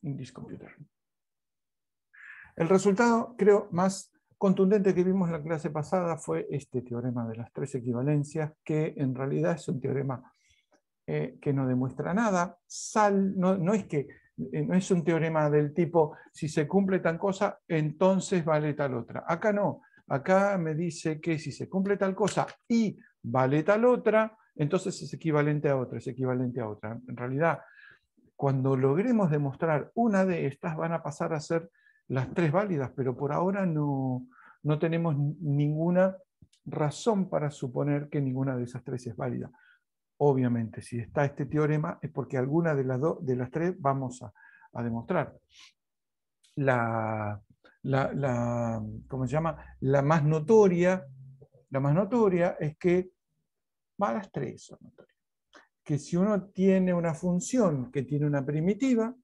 in this computer. El resultado, creo, más contundente que vimos en la clase pasada fue este teorema de las tres equivalencias, que en realidad es un teorema que no demuestra nada. No es un teorema del tipo, si se cumple tal cosa, entonces vale tal otra. Acá no. Acá me dice que si se cumple tal cosa y vale tal otra, entonces es equivalente a otra, es equivalente a otra. En realidad, cuando logremos demostrar una de estas, van a pasar a ser las tres válidas, pero por ahora no tenemos ninguna razón para suponer que ninguna de esas tres es válida. Obviamente, si está este teorema es porque alguna de las tres vamos a demostrar. ¿Cómo se llama? La más notoria es que, las tres son notorias, que si uno tiene una función que tiene una primitiva,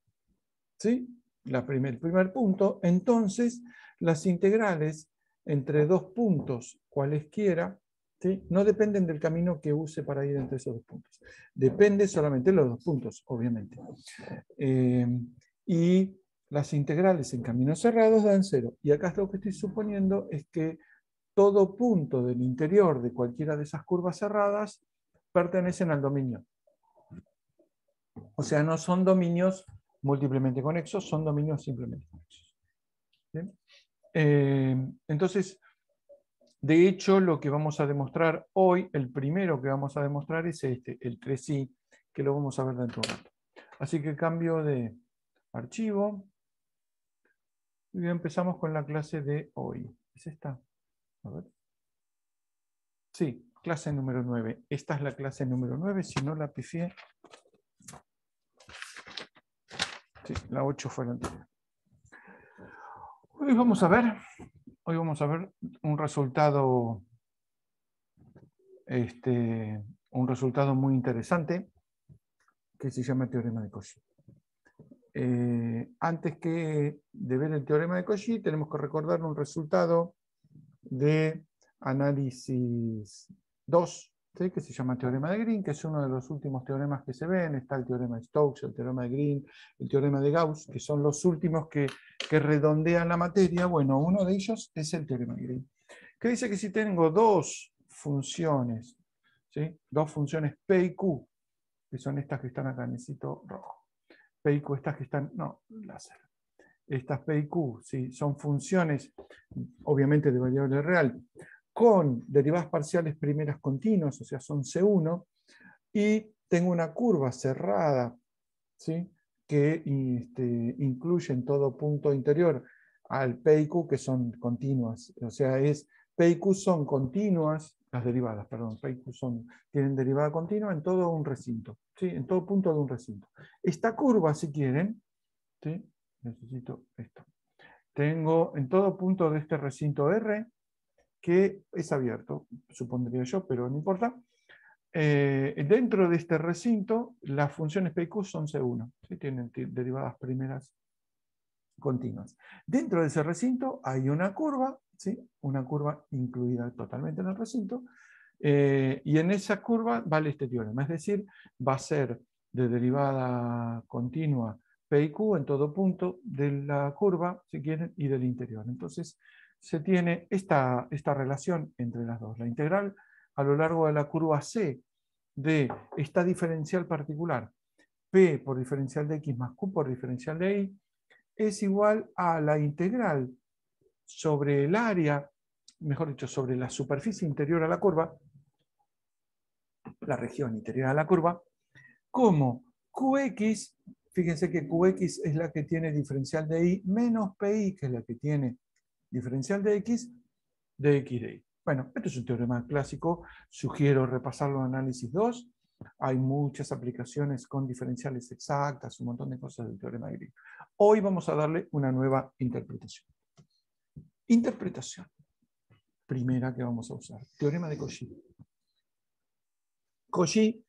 ¿sí? El primer punto, entonces las integrales entre dos puntos cualesquiera, ¿sí? No dependen del camino que use para ir entre esos dos puntos. Depende solamente de los dos puntos, obviamente. Y las integrales en caminos cerrados dan 0. Y acá lo que estoy suponiendo es que todo punto del interior de cualquiera de esas curvas cerradas pertenecen al dominio. O sea, no son dominios múltiplemente conexos, son dominios simplemente conexos. ¿Bien? Entonces, de hecho, lo que vamos a demostrar hoy, el primero que vamos a demostrar es este, el 3i, que lo vamos a ver dentro de un rato. Así que cambio de archivo. Y empezamos con la clase de hoy. ¿Es esta? A ver. Sí, clase número 9. Esta es la clase número 9, si no la pifié. Sí, la 8 fue la anterior. Hoy vamos a ver un resultado muy interesante que se llama teorema de Cauchy. Antes de ver el teorema de Cauchy, tenemos que recordar un resultado de análisis 2, ¿sí? Que se llama teorema de Green, que es uno de los últimos teoremas que se ven. Está el teorema de Stokes, el teorema de Green, el teorema de Gauss, que son los últimos que redondean la materia. Bueno, uno de ellos es el teorema de Green, que dice que si tengo dos funciones, ¿sí? Dos funciones P y Q, que son estas que están acá, necesito rojo. P y Q, estas que están, no, láser. Estas P y Q, ¿sí? Son funciones, obviamente de variable real, con derivadas parciales primeras continuas, o sea, son C1, y tengo una curva cerrada, ¿sí? Que incluye en todo punto interior al P y Q, que son continuas, o sea, P y Q son continuas, las derivadas, perdón, P y Q tienen derivada continua en todo un recinto, ¿sí? En todo punto de un recinto. Esta curva, si quieren, ¿sí? Necesito esto. Tengo en todo punto de este recinto R, que es abierto, supondría yo, pero no importa. Dentro de este recinto, las funciones P y Q son C1, ¿sí? Tienen derivadas primeras continuas. Dentro de ese recinto hay una curva, ¿sí? Una curva incluida totalmente en el recinto, y en esa curva vale este teorema, es decir, va a ser de derivada continua P y Q en todo punto de la curva, si quieren, y del interior. Entonces, se tiene esta relación entre las dos. La integral a lo largo de la curva C de esta diferencial particular, P por diferencial de X más Q por diferencial de Y, es igual a la integral sobre el área, mejor dicho, sobre la superficie interior a la curva, la región interior a la curva, como Qx, fíjense que Qx es la que tiene diferencial de Y, menos Pi, que es la que tiene diferencial de X de Y. Bueno, esto es un teorema clásico, sugiero repasarlo en análisis 2. Hay muchas aplicaciones con diferenciales exactas, un montón de cosas del teorema de Green. Hoy vamos a darle una nueva interpretación. Interpretación. Primera que vamos a usar. Teorema de Cauchy. Cauchy,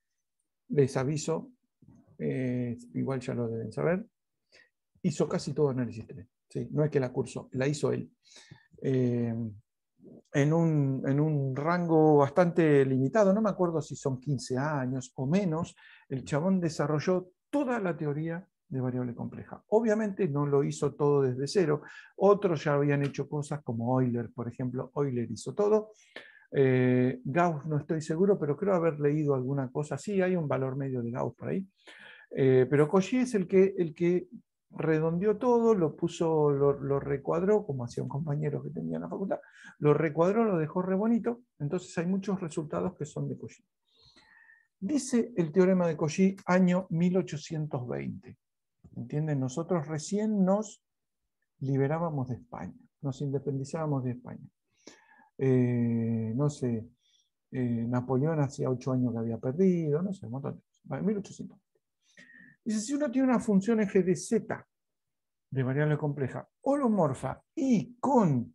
les aviso, igual ya lo deben saber, hizo casi todo análisis 3. ¿Sí? No es que la cursó, la hizo él. En un rango bastante limitado, no me acuerdo si son 15 años o menos, el chabón desarrolló toda la teoría de variable compleja. Obviamente no lo hizo todo desde cero. Otros ya habían hecho cosas como Euler, por ejemplo. Euler hizo todo. Gauss no estoy seguro, pero creo haber leído alguna cosa. Sí, hay un valor medio de Gauss por ahí. Pero Cauchy es el que redondeó todo, lo puso, lo recuadró, como hacía un compañero que tenía en la facultad, lo recuadró, lo dejó re bonito. Entonces hay muchos resultados que son de Cauchy. Dice el teorema de Cauchy año 1820. ¿Entienden? Nosotros recién nos liberábamos de España, nos independizábamos de España. No sé, Napoleón hacía 8 años que había perdido, no sé, un montón de cosas. Vale, 1800. Dice, si uno tiene una función f de z de variable compleja holomorfa y con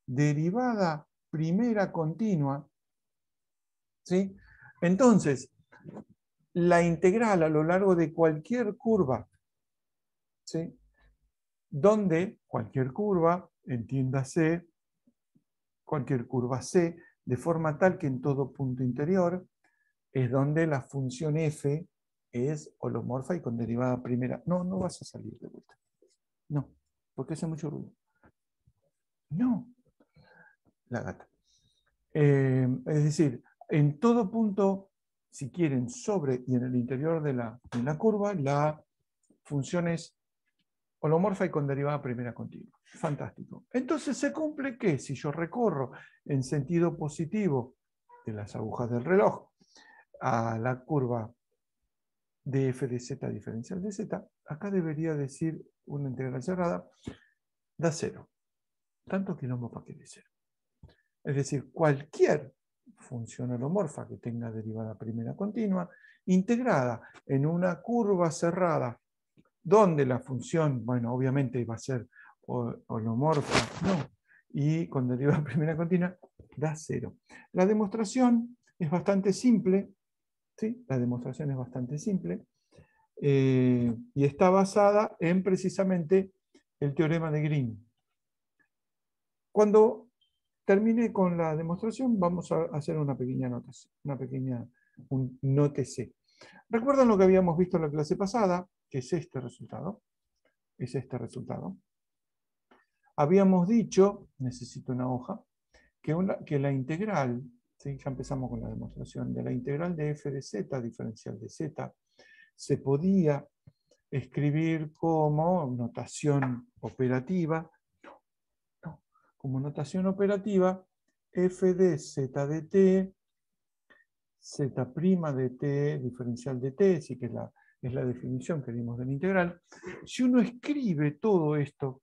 derivada primera continua, ¿sí? Entonces, la integral a lo largo de cualquier curva, ¿sí? Donde cualquier curva, entiéndase, cualquier curva C, de forma tal que en todo punto interior es donde la función f es holomorfa y con derivada primera. No, no vas a salir de vuelta. No, porque hace mucho ruido. No, la gata. Es decir, en todo punto, si quieren, sobre y en el interior de la curva, la función es holomorfa y con derivada primera continua. Fantástico. Entonces se cumple que si yo recorro en sentido positivo de las agujas del reloj a la curva de f de z diferencial de z, acá debería decir una integral cerrada, da cero. Tanto quilombo para que dé cero. Es decir, cualquier función holomorfa que tenga derivada primera continua, integrada en una curva cerrada, donde la función, bueno, obviamente va a ser holomorfa, no, y con derivada primera continua, da cero. La demostración es bastante simple, ¿sí? La demostración es bastante simple, y está basada en precisamente el teorema de Green. Cuando termine con la demostración, vamos a hacer una pequeña notación, un nótese. ¿Recuerdan lo que habíamos visto en la clase pasada? Que es este resultado. Es este resultado. Habíamos dicho, necesito una hoja, que la integral, ¿sí? Ya empezamos con la demostración, de la integral de f de z, diferencial de z, se podía escribir como notación operativa, como notación operativa, f de z de t, z' de t, diferencial de t, así que es la definición que dimos de la integral. Si uno escribe todo esto,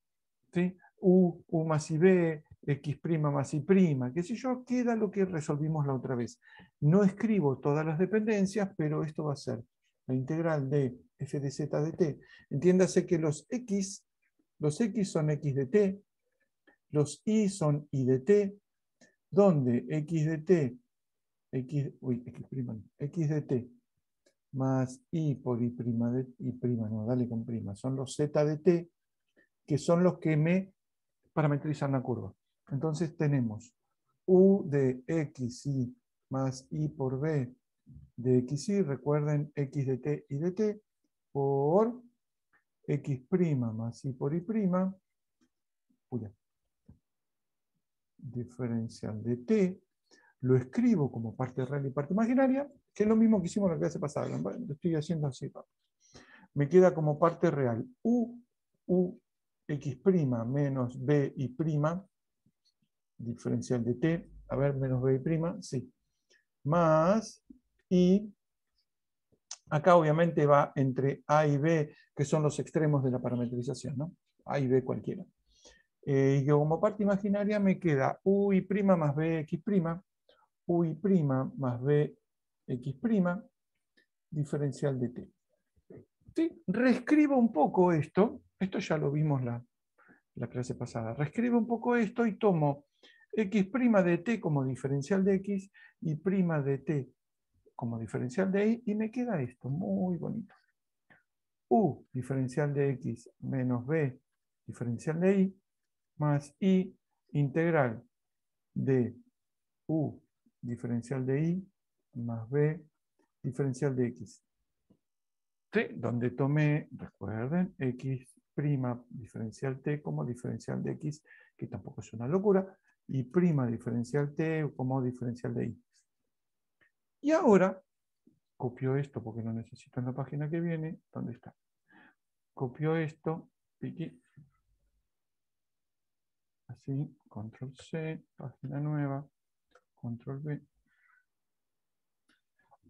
¿sí? U más IB, X' más Y', qué sé yo, queda lo que resolvimos la otra vez. No escribo todas las dependencias, pero esto va a ser la integral de f de z de t. Entiéndase que los X son X de t, los Y son Y de t, donde X de t, X de t más Y por Y' de Y', no, dale con prima, son los Z de t, que son los que me parametrizan la curva. Entonces tenemos U de XY más Y por B de XY, recuerden X de T y de T, por X' más Y por Y', diferencial de T, lo escribo como parte real y parte imaginaria, que es lo mismo que hicimos en la clase pasada, lo estoy haciendo así. Me queda como parte real U X' menos B y', diferencial de t, a ver, menos b y', sí, más, y acá obviamente va entre a y b, que son los extremos de la parametrización, ¿no? A y b cualquiera. Y como parte imaginaria me queda u y' más b x', u y' más b x', diferencial de t. ¿Sí? Reescribo un poco esto ya lo vimos la clase pasada, reescribo un poco esto y tomo x' de t como diferencial de x y prima de t como diferencial de y me queda esto, muy bonito. U diferencial de x menos b diferencial de y más y integral de u diferencial de y más b diferencial de x. ¿sí? Donde tomé, recuerden, x' diferencial t como diferencial de x, que tampoco es una locura, y prima diferencial t como diferencial de y. Y ahora, copio esto porque lo necesito en la página que viene. ¿Dónde está? Copio esto, piqui. Así, control C, página nueva, control V.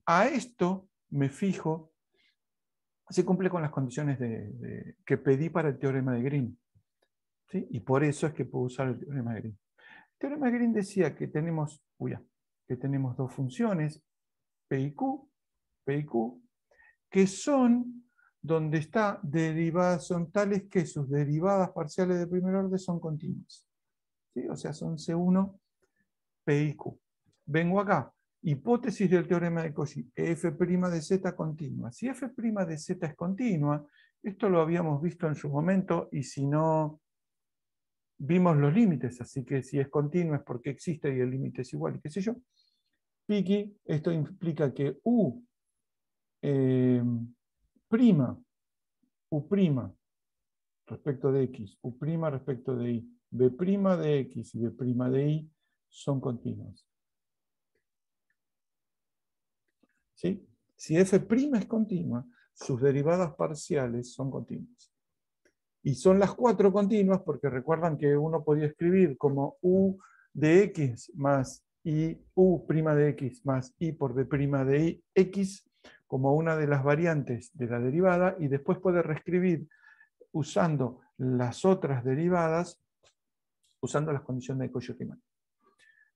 A esto me fijo, se cumple con las condiciones que pedí para el teorema de Green. ¿Sí? Y por eso es que puedo usar el teorema de Green. El teorema de Green decía que tenemos, que tenemos dos funciones, P y Q, que son donde está derivadas, son tales que sus derivadas parciales de primer orden son continuas. ¿Sí? O sea, son C1, P y Q. Vengo acá, hipótesis del teorema de Cauchy, f' de z continua. Si f' de z es continua, esto lo habíamos visto en su momento, y si no, vimos los límites, así que si es continua es porque existe y el límite es igual, y qué sé yo. Piqui, esto implica que U prima, U prima respecto de X, U prima respecto de Y, B prima de X y B prima de Y son continuas. ¿Sí? Si f' es continua, sus derivadas parciales son continuas. Y son las cuatro continuas porque recuerdan que uno podía escribir como U de X más I, U' de X más I por B' de I, X como una de las variantes de la derivada, y después puede reescribir usando las otras derivadas, usando las condiciones de Cauchy-Riemann.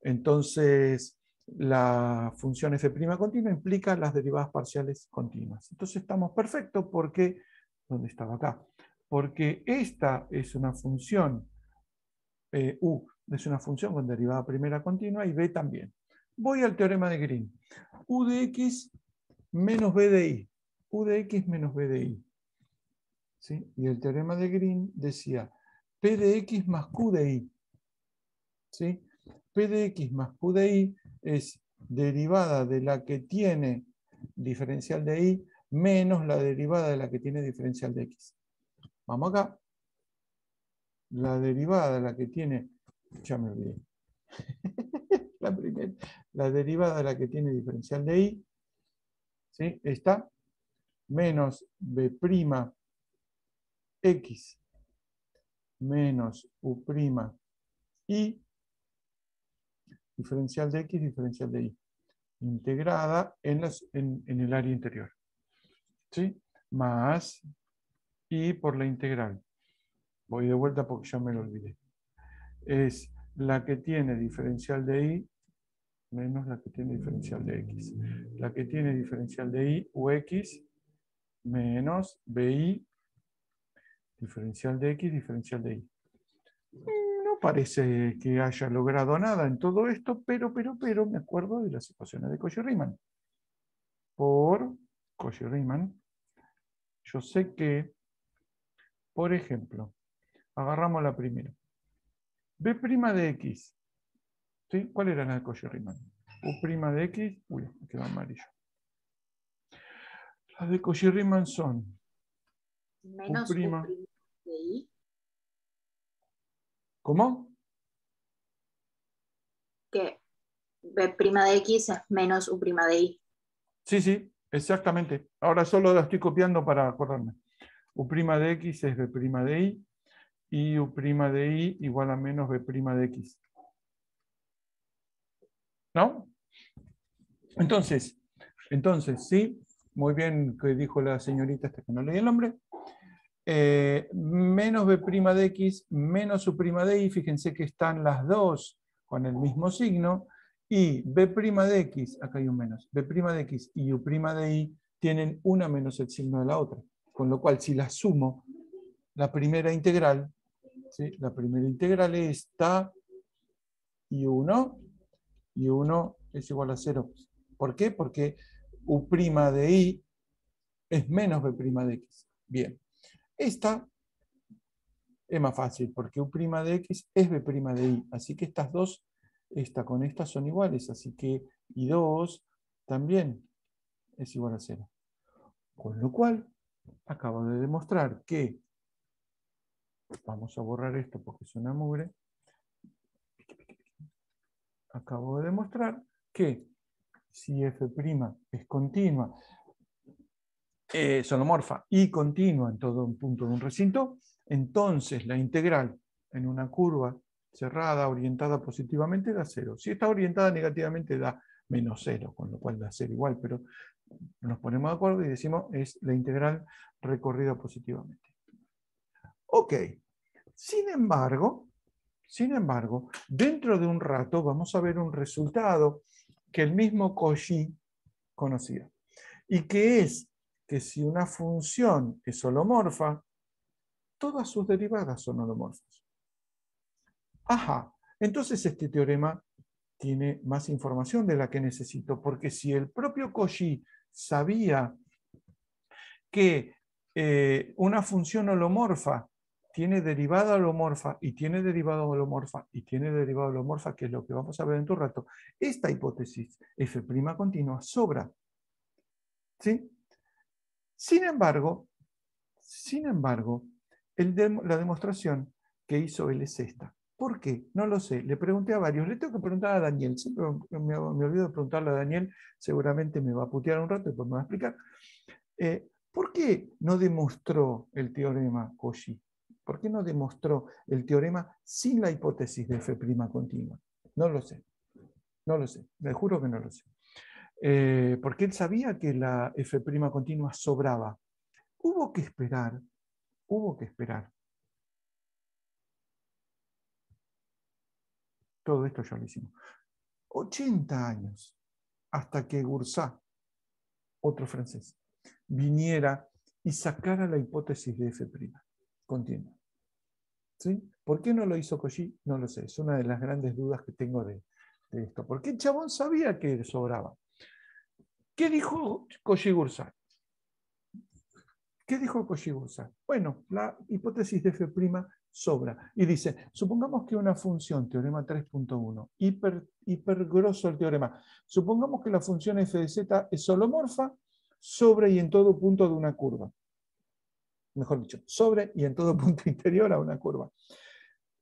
Entonces, la función f' continua implica las derivadas parciales continuas. Entonces estamos perfectos porque, ¿dónde estaba acá? Porque esta es una función, U es una función con derivada primera continua y B también. Voy al teorema de Green. U de X menos B de Y. U de X menos B de Y. ¿Sí? Y el teorema de Green decía P de X más Q de Y. ¿Sí? P de X más Q de Y es derivada de la que tiene diferencial de Y menos la derivada de la que tiene diferencial de X. Vamos acá. La derivada de la que tiene, ya me olvidé, la derivada de la que tiene diferencial de Y, ¿sí? Está menos B' X menos U' Y, diferencial de X, diferencial de Y, integrada en el área interior. ¿Sí? Más Y por la integral. Voy de vuelta porque ya me lo olvidé. Es la que tiene diferencial de Y menos la que tiene diferencial de X. La que tiene diferencial de Y, UX, menos BI, diferencial de X, diferencial de Y. No parece que haya logrado nada en todo esto, pero me acuerdo de las ecuaciones de Cauchy-Riemann. Por Cauchy-Riemann, yo sé que, por ejemplo, agarramos la primera. B' de X. ¿Sí? ¿Cuál era la de Cauchy-Riemann? U' de X. Uy, me quedó amarillo. Las de Cauchy-Riemann son menos U'. U' de Y. ¿Cómo? Que B' de X es menos U' de Y. Sí, exactamente. Ahora solo la estoy copiando para acordarme. U' de X es B' de Y y U' de Y igual a menos B' de X. ¿No? Entonces, sí, muy bien que dijo la señorita hasta que no leí el nombre. Menos B' de X menos U' de Y, fíjense que están las dos con el mismo signo, y B' de X, acá hay un menos, B' de X y U' de Y tienen una menos el signo de la otra, con lo cual si la sumo, la primera integral, ¿sí? La primera integral es esta, y 1 es igual a 0. ¿Por qué? Porque U' de Y es menos B' de X. Bien. Esta es más fácil, porque U' de X es B' de Y. Así que estas dos, esta con esta son iguales. Así que Y2 también es igual a 0. Con lo cual, acabo de demostrar que, vamos a borrar esto porque es una mugre, acabo de demostrar que si f' es continua, solomorfa y continua en todo un punto de un recinto, entonces la integral en una curva cerrada orientada positivamente da 0. Si está orientada negativamente da menos 0, con lo cual da 0 igual, pero nos ponemos de acuerdo y decimos es la integral recorrida positivamente. Ok, sin embargo, dentro de un rato vamos a ver un resultado que el mismo Cauchy conocía, y que es que si una función es holomorfa, todas sus derivadas son holomorfas. Ajá, entonces este teorema tiene más información de la que necesito, porque si el propio Cauchy sabía que una función holomorfa tiene derivada holomorfa y tiene derivada holomorfa y tiene derivada holomorfa, que es lo que vamos a ver en un rato, esta hipótesis f' continua sobra. ¿Sí? Sin embargo, la demostración que hizo él es esta. ¿Por qué? No lo sé. Le pregunté a varios. Le tengo que preguntar a Daniel. Siempre me olvido de preguntarle a Daniel. Seguramente me va a putear un rato y después me va a explicar. ¿Por qué no demostró el teorema Cauchy? ¿Por qué no demostró el teorema sin la hipótesis de f' continua? No lo sé. No lo sé. Le juro que no lo sé. Porque él sabía que la f' continua sobraba. Hubo que esperar. Todo esto ya lo hicimos. 80 años hasta que Goursat, otro francés, viniera y sacara la hipótesis de f' continua. ¿Sí? ¿Por qué no lo hizo Cauchy? No lo sé. Es una de las grandes dudas que tengo de esto. Porque el chabón sabía que sobraba. ¿Qué dijo Cauchy-Goursat? Bueno, la hipótesis de f' sobra. Y dice, supongamos que una función, teorema 3.1, hipergrosso el teorema, supongamos que la función f de z es holomorfa sobre y en todo punto de una curva. Mejor dicho, sobre y en todo punto interior a una curva.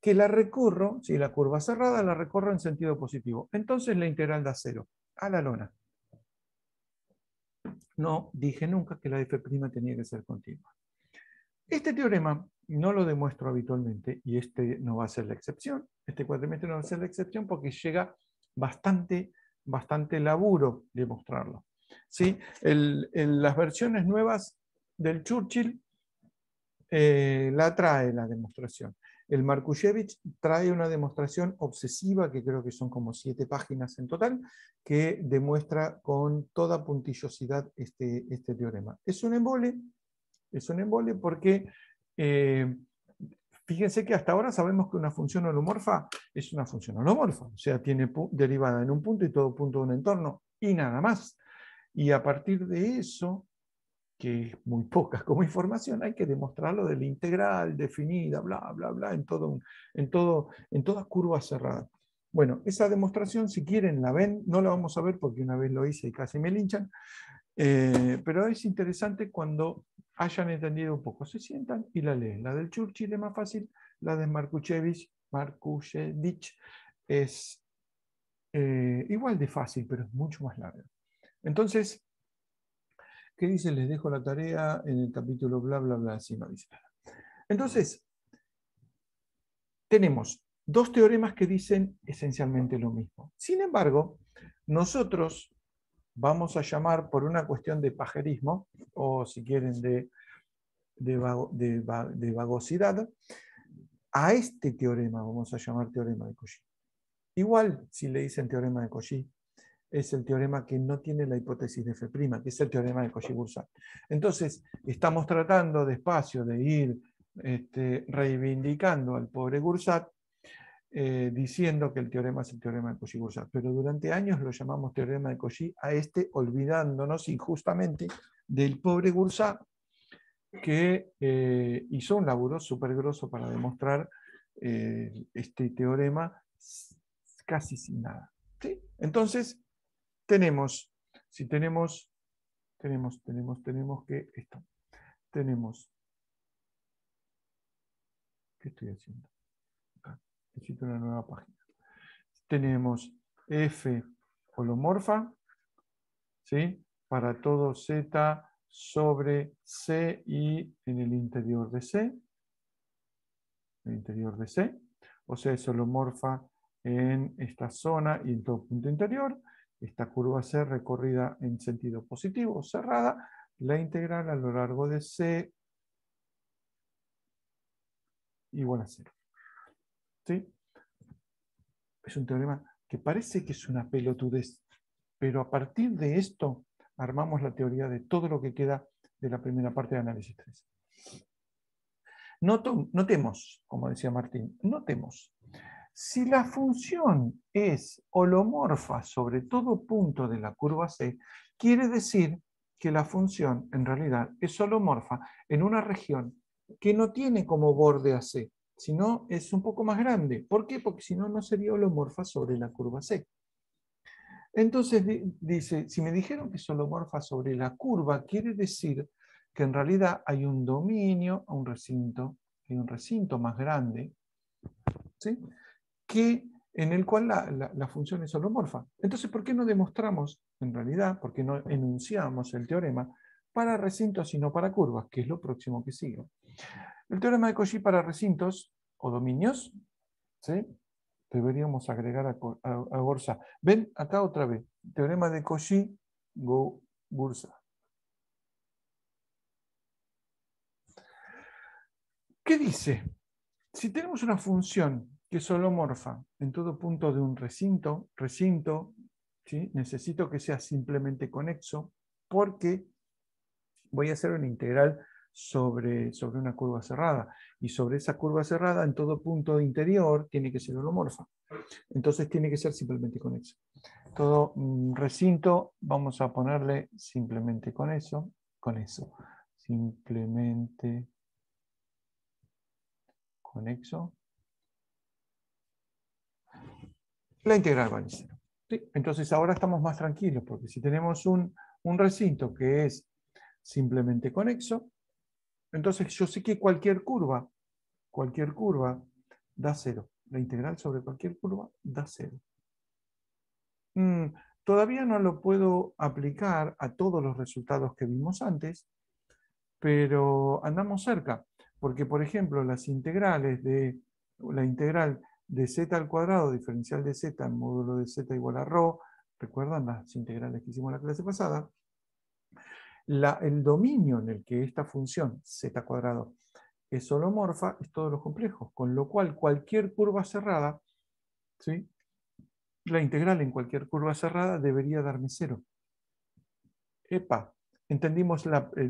Que la recorro, si la curva cerrada, la recorro en sentido positivo. Entonces la integral da 0, a la lona. No dije nunca que la f' tenía que ser continua. Este teorema no lo demuestro habitualmente y este no va a ser la excepción. Este cuatrimestre no va a ser la excepción porque llega bastante laburo demostrarlo. ¿Sí? Las versiones nuevas del Churchill la trae la demostración. El Markushevich trae una demostración obsesiva, que creo que son como 7 páginas en total, que demuestra con toda puntillosidad este teorema. Es un embole porque fíjense que hasta ahora sabemos que una función holomorfa es una función holomorfa, o sea, tiene derivada en un punto y todo punto de un entorno, y nada más. Y a partir de eso, que es muy poca como información, hay que demostrarlo de la integral definida, bla, bla, bla, en toda curva cerrada. Bueno, esa demostración, si quieren, la ven, no la vamos a ver porque una vez lo hice y casi me linchan, pero es interesante cuando hayan entendido un poco. Se sientan y la leen. La del Churchill es más fácil, la de Markushevich es igual de fácil, pero es mucho más larga. Entonces, ¿qué dice? Les dejo la tarea en el capítulo bla, bla, bla, así no dice nada. Entonces, tenemos dos teoremas que dicen esencialmente lo mismo. Sin embargo, nosotros vamos a llamar, por una cuestión de pajerismo, o si quieren de vagosidad, a este teorema vamos a llamar teorema de Cauchy. Igual, si le dicen teorema de Cauchy, es el teorema que no tiene la hipótesis de f', que es el teorema de Cauchy-Goursat. Entonces, estamos tratando despacio de ir reivindicando al pobre Goursat, diciendo que el teorema es el teorema de Cauchy-Goursat. Pero durante años lo llamamos teorema de Cauchy a olvidándonos injustamente del pobre Goursat, que hizo un laburo súper grosso para demostrar este teorema casi sin nada. ¿Sí? Entonces, tenemos que esto. tenemos, ¿qué estoy haciendo? Acá, necesito una nueva página. Tenemos F holomorfa, ¿sí? Para todo Z sobre C y en el interior de C. El interior de C. O sea, es holomorfa en esta zona y en todo punto interior. Esta curva C recorrida en sentido positivo, cerrada. La integral a lo largo de C igual a 0. ¿Sí? Es un teorema que parece que es una pelotudez, pero a partir de esto armamos la teoría de todo lo que queda de la primera parte de análisis 3. Notemos, como decía Martín, notemos, si la función es holomorfa sobre todo punto de la curva C, quiere decir que la función en realidad es holomorfa en una región que no tiene como borde a C, sino es un poco más grande. ¿Por qué? Porque si no, no sería holomorfa sobre la curva C. Entonces dice, si me dijeron que es holomorfa sobre la curva, quiere decir que en realidad hay un dominio, hay un recinto más grande, ¿sí? En el cual la función es holomorfa. Entonces, ¿por qué no demostramos, en realidad, por qué no enunciamos el teorema para recintos y no para curvas, que es lo próximo que sigue? El teorema de Cauchy para recintos o dominios, ¿sí? Deberíamos agregar a Gorsa. Ven acá otra vez. Teorema de Cauchy, Bursa. ¿Qué dice? Si tenemos una función que es holomorfa en todo punto de un recinto, ¿sí? Necesito que sea simplemente conexo porque voy a hacer una integral sobre una curva cerrada. Y sobre esa curva cerrada, en todo punto interior, tiene que ser holomorfa. Entonces tiene que ser simplemente conexo. Todo recinto, vamos a ponerle simplemente con eso. Simplemente conexo. La integral vale 0. ¿Sí? Entonces ahora estamos más tranquilos, porque si tenemos un recinto que es simplemente conexo, entonces yo sé que cualquier curva da 0. La integral sobre cualquier curva da 0. Todavía no lo puedo aplicar a todos los resultados que vimos antes, pero andamos cerca, porque por ejemplo las integrales de la integral de z al cuadrado diferencial de z en módulo de z igual a ρ, ¿recuerdan las integrales que hicimos la clase pasada? El dominio en el que esta función z cuadrado es holomorfa es todos los complejos, con lo cual cualquier curva cerrada, ¿sí? La integral en cualquier curva cerrada debería darme 0. Epa, entendimos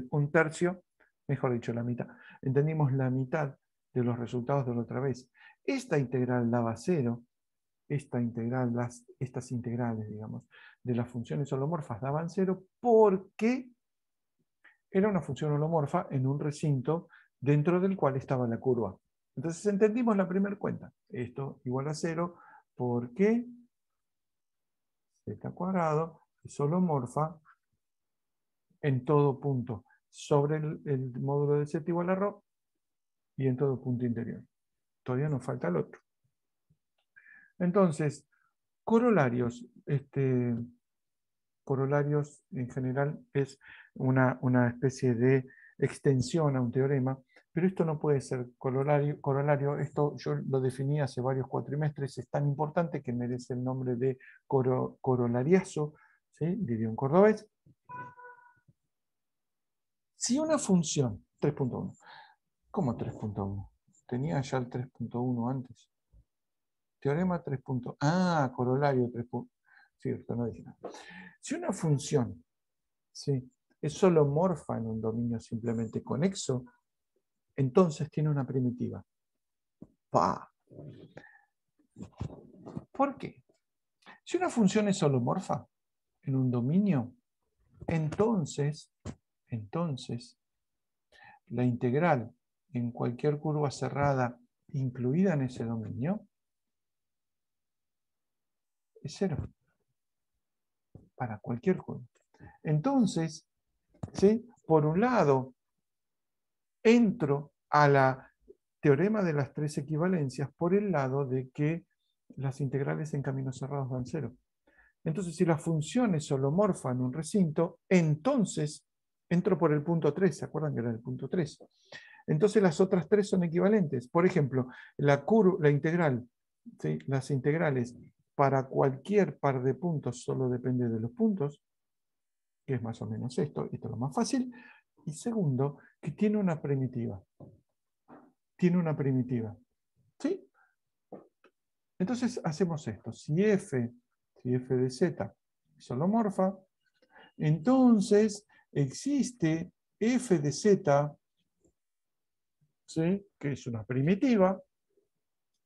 un tercio, mejor dicho, la mitad. Entendimos la mitad de los resultados de la otra vez. Esta integral daba 0. Estas integrales, digamos, de las funciones holomorfas daban 0 porque era una función holomorfa en un recinto dentro del cual estaba la curva. Entonces entendimos la primera cuenta. Esto igual a 0 porque z cuadrado es holomorfa en todo punto sobre el módulo de z igual a ρ y en todo punto interior. Todavía nos falta el otro. Entonces, corolarios. Corolarios en general es una especie de extensión a un teorema, pero esto no puede ser corolario. Esto yo lo definí hace varios cuatrimestres, es tan importante que merece el nombre de corolariazo, ¿sí? Diría un cordobés. Si una función, 3.1, ¿cómo 3.1? Tenía ya el 3.1 antes. Teorema 3. Corolario 3. Cierto, no dije nada. Si una función, ¿sí?, es holomorfa en un dominio simplemente conexo, entonces tiene una primitiva. ¡Pah! ¿Por qué? Si una función es holomorfa en un dominio, entonces la integral en cualquier curva cerrada incluida en ese dominio es 0 para cualquier curva. Entonces, ¿sí?, por un lado, entro a la teorema de las tres equivalencias por el lado de que las integrales en caminos cerrados dan cero. Entonces, si la función es holomorfa en un recinto, entonces entro por el punto 3. ¿Se acuerdan que era el punto 3? Entonces las otras tres son equivalentes. Por ejemplo, la integral, ¿sí? Las integrales para cualquier par de puntos solo depende de los puntos, que es más o menos esto es lo más fácil. Y segundo, que tiene una primitiva. Tiene una primitiva. ¿Sí? Entonces hacemos esto. Si f de z es holomorfa, entonces existe f de z, ¿sí? Que es una primitiva.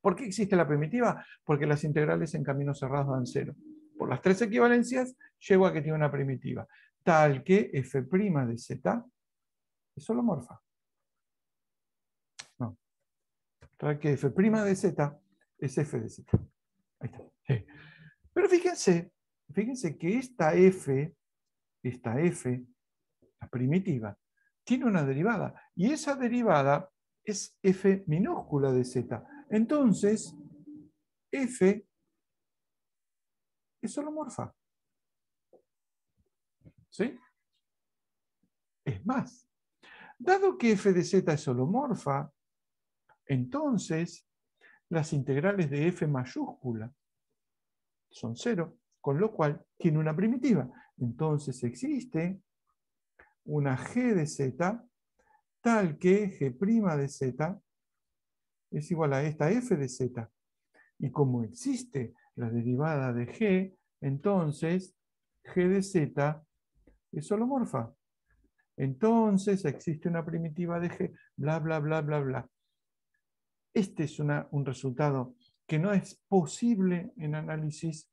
¿Por qué existe la primitiva? Porque las integrales en caminos cerrados dan cero. Por las tres equivalencias, llego a que tiene una primitiva, tal que f' de z es holomorfa. No. Tal que f' de z es f de z. Ahí está. Sí. Pero fíjense que esta f, la primitiva, tiene una derivada. Y esa derivada es f minúscula de z. Entonces, f es holomorfa. ¿Sí? Es más, dado que f de z es holomorfa, entonces las integrales de f mayúscula son cero, con lo cual tiene una primitiva. Entonces existe una g de z tal que g' de z es igual a esta f de z. Y como existe la derivada de g, entonces g de z es holomorfa. Entonces existe una primitiva de g, bla, bla, bla, bla, bla. Este es un resultado que no es posible en análisis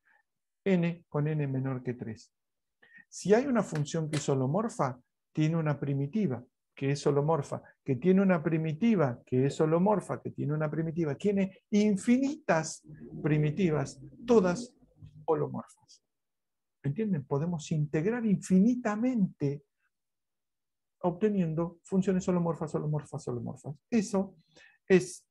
n con n menor que 3. Si hay una función que es holomorfa, tiene una primitiva que es holomorfa, que tiene una primitiva que es holomorfa, que tiene una primitiva, tiene infinitas primitivas, todas holomorfas. ¿Entienden? Podemos integrar infinitamente obteniendo funciones holomorfas, holomorfas, holomorfas. Eso es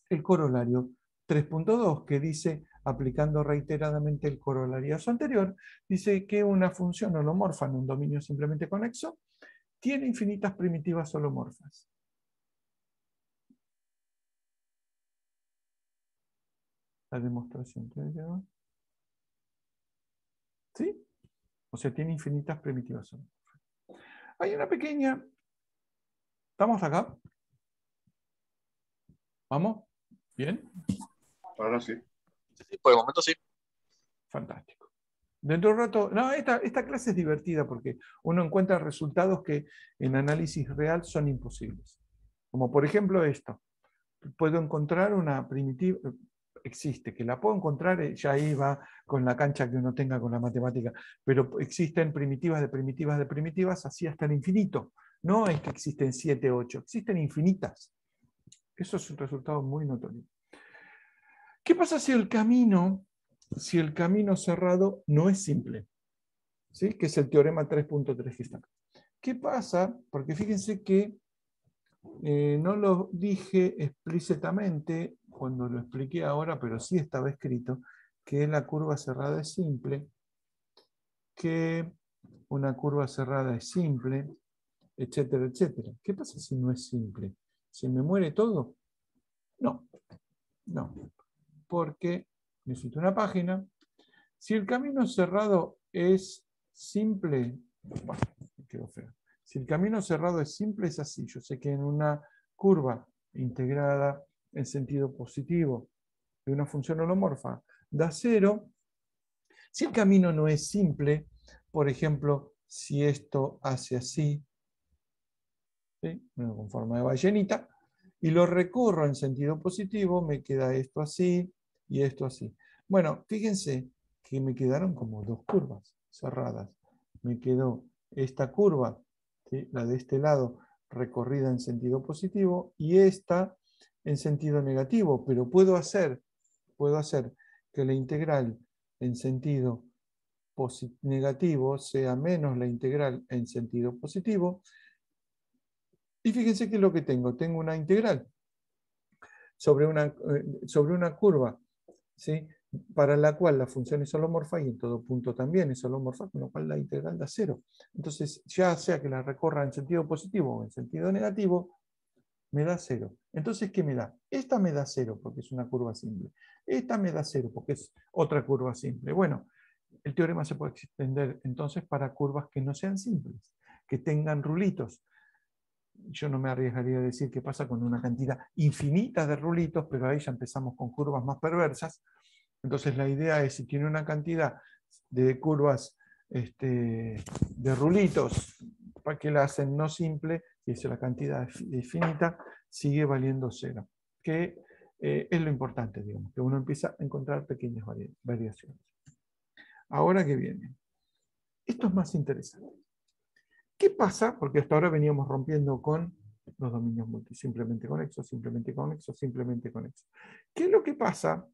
el corolario 3.2, que dice, aplicando reiteradamente el corolariazo anterior, dice que una función holomorfa en un dominio simplemente conexo tiene infinitas primitivas holomorfas. La demostración. ¿Sí? O sea, tiene infinitas primitivas holomorfas. Hay una pequeña... ¿Estamos acá? ¿Vamos? ¿Bien? Ahora sí. Sí, por el momento sí. Fantástico. Dentro de un rato, no, esta clase es divertida porque uno encuentra resultados que en análisis real son imposibles. Como por ejemplo esto. Puedo encontrar una primitiva, existe, que la puedo encontrar, ya ahí va con la cancha que uno tenga con la matemática, pero existen primitivas de primitivas de primitivas, así hasta el infinito. No es que existen 7, 8, existen infinitas. Eso es un resultado muy notorio. ¿Qué pasa si el camino cerrado no es simple? ¿Sí? Que es el teorema 3.3 que está acá. ¿Qué pasa? Porque fíjense que no lo dije explícitamente cuando lo expliqué ahora, pero sí estaba escrito, que la curva cerrada es simple, que una curva cerrada es simple, etcétera, etcétera. ¿Qué pasa si no es simple? ¿Se me muere todo? No, no, porque necesito una página. Si el camino cerrado es simple, bueno, me quedó feo. Si el camino cerrado es simple, es así. Yo sé que en una curva integrada en sentido positivo de una función holomorfa da 0. Si el camino no es simple, por ejemplo, si esto hace así, ¿sí? Con forma de ballenita, y lo recorro en sentido positivo, me queda esto así y esto así. Bueno, fíjense que me quedaron como dos curvas cerradas. Me quedó esta curva, ¿sí? La de este lado, recorrida en sentido positivo, y esta en sentido negativo, pero puedo hacer que la integral en sentido negativo sea menos la integral en sentido positivo, Y fíjense qué es lo que tengo. Tengo una integral sobre una curva, ¿sí? Para la cual la función es holomorfa y en todo punto también es holomorfa, con lo cual la integral da 0. Entonces, ya sea que la recorra en sentido positivo o en sentido negativo, me da 0. Entonces, ¿qué me da? Esta me da 0 porque es una curva simple. Esta me da 0 porque es otra curva simple. Bueno, el teorema se puede extender entonces para curvas que no sean simples, que tengan rulitos. Yo no me arriesgaría a decir qué pasa con una cantidad infinita de rulitos, pero ahí ya empezamos con curvas más perversas. Entonces la idea es, si tiene una cantidad de curvas de rulitos para que la hacen no simple, y si la cantidad es finita, sigue valiendo 0. Que es lo importante, digamos, que uno empieza a encontrar pequeñas variaciones. Ahora que viene. Esto es más interesante. ¿Qué pasa? Porque hasta ahora veníamos rompiendo con los dominios simplemente conexos, simplemente conexos, simplemente conexos. ¿Qué es lo que pasa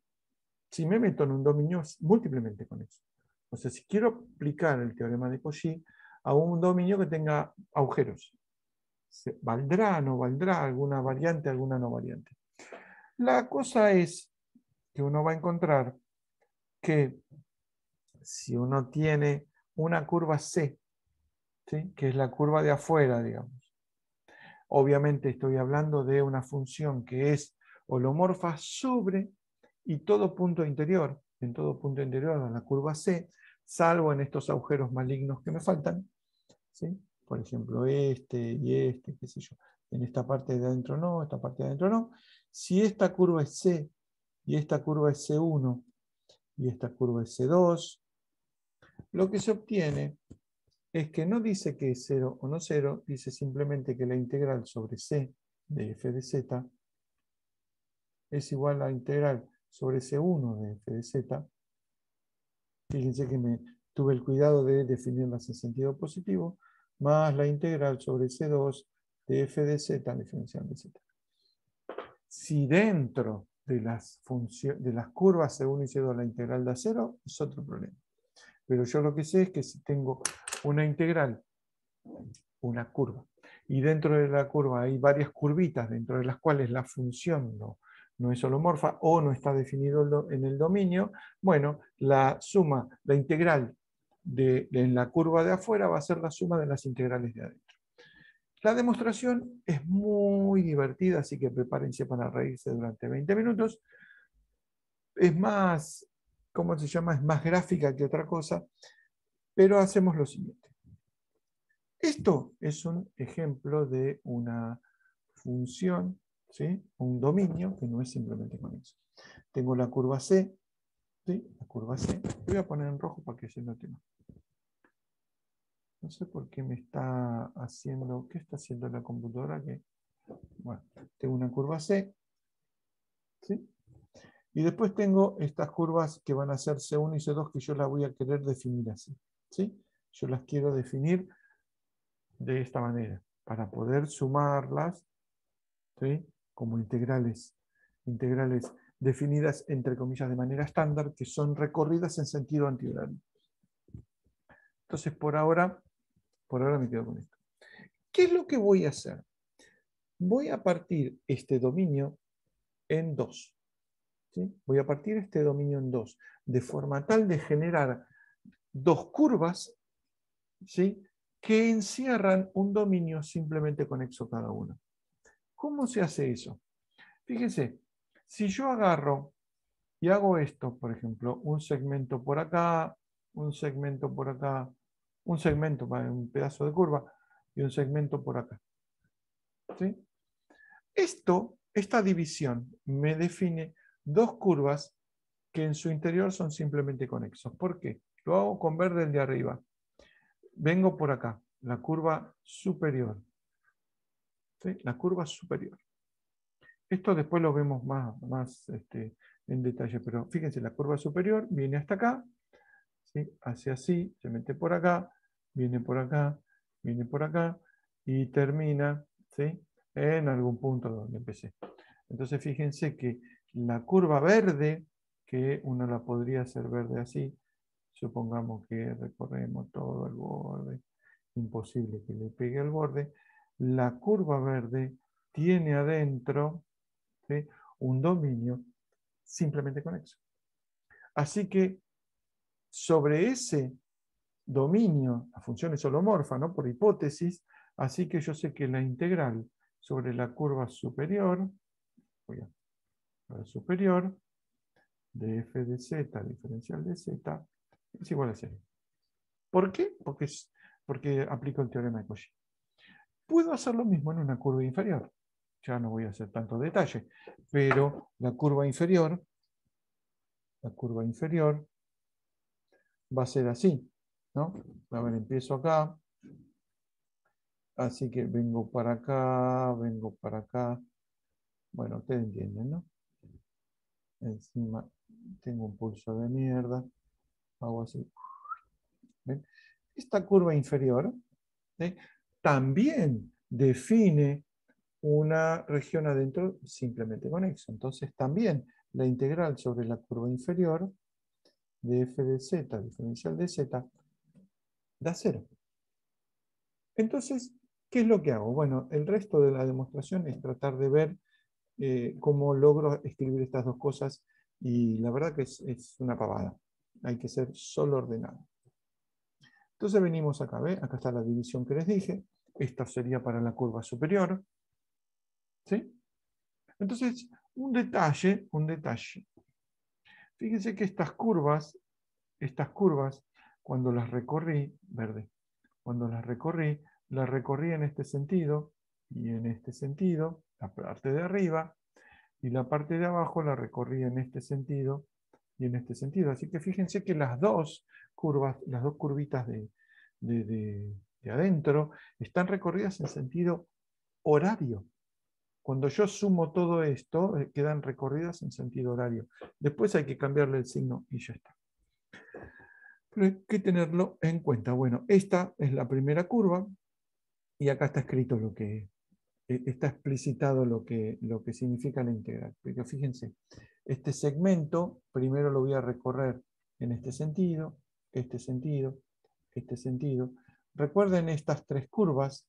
si me meto en un dominio múltiplemente conexo? O sea, si quiero aplicar el teorema de Cauchy a un dominio que tenga agujeros, ¿valdrá, no valdrá, alguna variante, alguna no variante? La cosa es que uno va a encontrar que si uno tiene una curva C, ¿sí?, que es la curva de afuera, digamos. Obviamente estoy hablando de una función que es holomorfa sobre y todo punto interior, en todo punto interior de la curva C, salvo en estos agujeros malignos que me faltan, ¿sí? Por ejemplo, y qué sé yo. En esta parte de adentro no, esta parte de adentro no. Si esta curva es C, y esta curva es C1, y esta curva es C2, lo que se obtiene es que no dice que es 0 o no 0, dice simplemente que la integral sobre C de f de z es igual a la integral sobre C1 de f de z. Fíjense que tuve el cuidado de definirlas en sentido positivo, más la integral sobre C2 de f de z diferencial de z. Si dentro de las curvas C1 y C2 la integral da 0, es otro problema. Pero yo lo que sé es que si tengo una integral, una curva, y dentro de la curva hay varias curvitas dentro de las cuales la función no es holomorfa o no está definido en el dominio, bueno, la suma, la integral en la curva de afuera va a ser la suma de las integrales de adentro. La demostración es muy divertida, así que prepárense para reírse durante 20 minutos. Es más, ¿cómo se llama? Es más gráfica que otra cosa, pero hacemos lo siguiente. Esto es un ejemplo de una función, ¿sí?, un dominio que no es simplemente conexo. Tengo la curva C, ¿sí?, la curva C. Voy a poner en rojo para que se note más. No sé por qué me está haciendo, ¿qué está haciendo la computadora? Bueno, tengo una curva C, ¿sí? Y después tengo estas curvas que van a ser C1 y C2 que yo las voy a querer definir así, ¿sí? Yo las quiero definir de esta manera, para poder sumarlas, ¿sí?, como integrales definidas entre comillas de manera estándar, que son recorridas en sentido antihorario. Entonces, por ahora me quedo con esto. ¿Qué es lo que voy a hacer? Voy a partir este dominio en dos. ¿Sí? Voy a partir este dominio en dos, de forma tal de generar dos curvas, ¿sí?, que encierran un dominio simplemente conexo cada una. ¿Cómo se hace eso? Fíjense, si yo agarro y hago esto, por ejemplo, un segmento por acá, un segmento por acá, un segmento para un pedazo de curva y un segmento por acá, ¿sí? Esta división me define dos curvas que en su interior son simplemente conexos. ¿Por qué? Lo hago con verde el de arriba. Vengo por acá, la curva superior. ¿Sí? La curva superior. Esto después lo vemos más en detalle, pero fíjense, la curva superior viene hasta acá, ¿sí?, hace así, se mete por acá, viene por acá, viene por acá y termina, ¿sí?, en algún punto donde empecé. Entonces fíjense que la curva verde, que uno la podría hacer verde así, supongamos que recorremos todo el borde, imposible que le pegue al borde, la curva verde tiene adentro, ¿sí?, un dominio simplemente conexo. Así que sobre ese dominio, la función es holomorfa, ¿no?, por hipótesis, así que yo sé que la integral sobre la curva superior, superior de f de z diferencial de z es igual a 0. ¿Por qué? Porque aplico el teorema de Cauchy. Puedo hacer lo mismo en una curva inferior. Ya no voy a hacer tanto detalle, pero la curva inferior va a ser así, ¿no? A ver, empiezo acá. Así que vengo para acá, vengo para acá. Bueno, ustedes entienden, ¿no? Encima tengo un pulso de mierda. Hago así. ¿Ven? Esta curva inferior, ¿sí?, también define una región adentro simplemente conexo. Entonces también la integral sobre la curva inferior de f de z diferencial de z da 0. Entonces, ¿qué es lo que hago? Bueno, el resto de la demostración es tratar de ver cómo logro escribir estas dos cosas, y la verdad que es una pavada. Hay que ser solo ordenado. Entonces venimos acá, ¿ve? Acá está la división que les dije. Esta sería para la curva superior. ¿Sí? Entonces, un detalle. Fíjense que estas curvas, cuando las recorrí, verde, cuando las recorrí en este sentido y en este sentido, la parte de arriba, y la parte de abajo la recorrí en este sentido y en este sentido. Así que fíjense que las dos curvas, las dos curvitas de adentro, están recorridas en sentido horario. Cuando yo sumo todo esto, quedan recorridas en sentido horario. Después hay que cambiarle el signo y ya está. Pero hay que tenerlo en cuenta. Bueno, esta es la primera curva y acá está escrito lo que, está explicitado lo que significa la integral. Pero fíjense, este segmento primero lo voy a recorrer en este sentido, este sentido, este sentido. Recuerden estas tres curvas,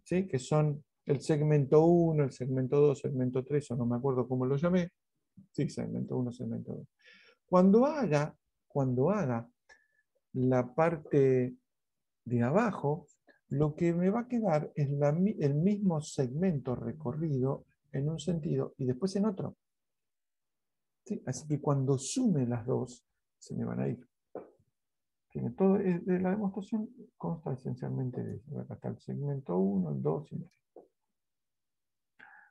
¿sí?, que son el segmento 1, el segmento 2, segmento 3, o no me acuerdo cómo lo llamé. Sí, segmento 1, segmento 2. Cuando haga la parte de abajo, lo que me va a quedar es el mismo segmento recorrido en un sentido y después en otro. ¿Sí? Así que cuando sume las dos, se me van a ir. Todo de la demostración consta esencialmente de eso. Acá está el segmento 1, el 2 y el 3.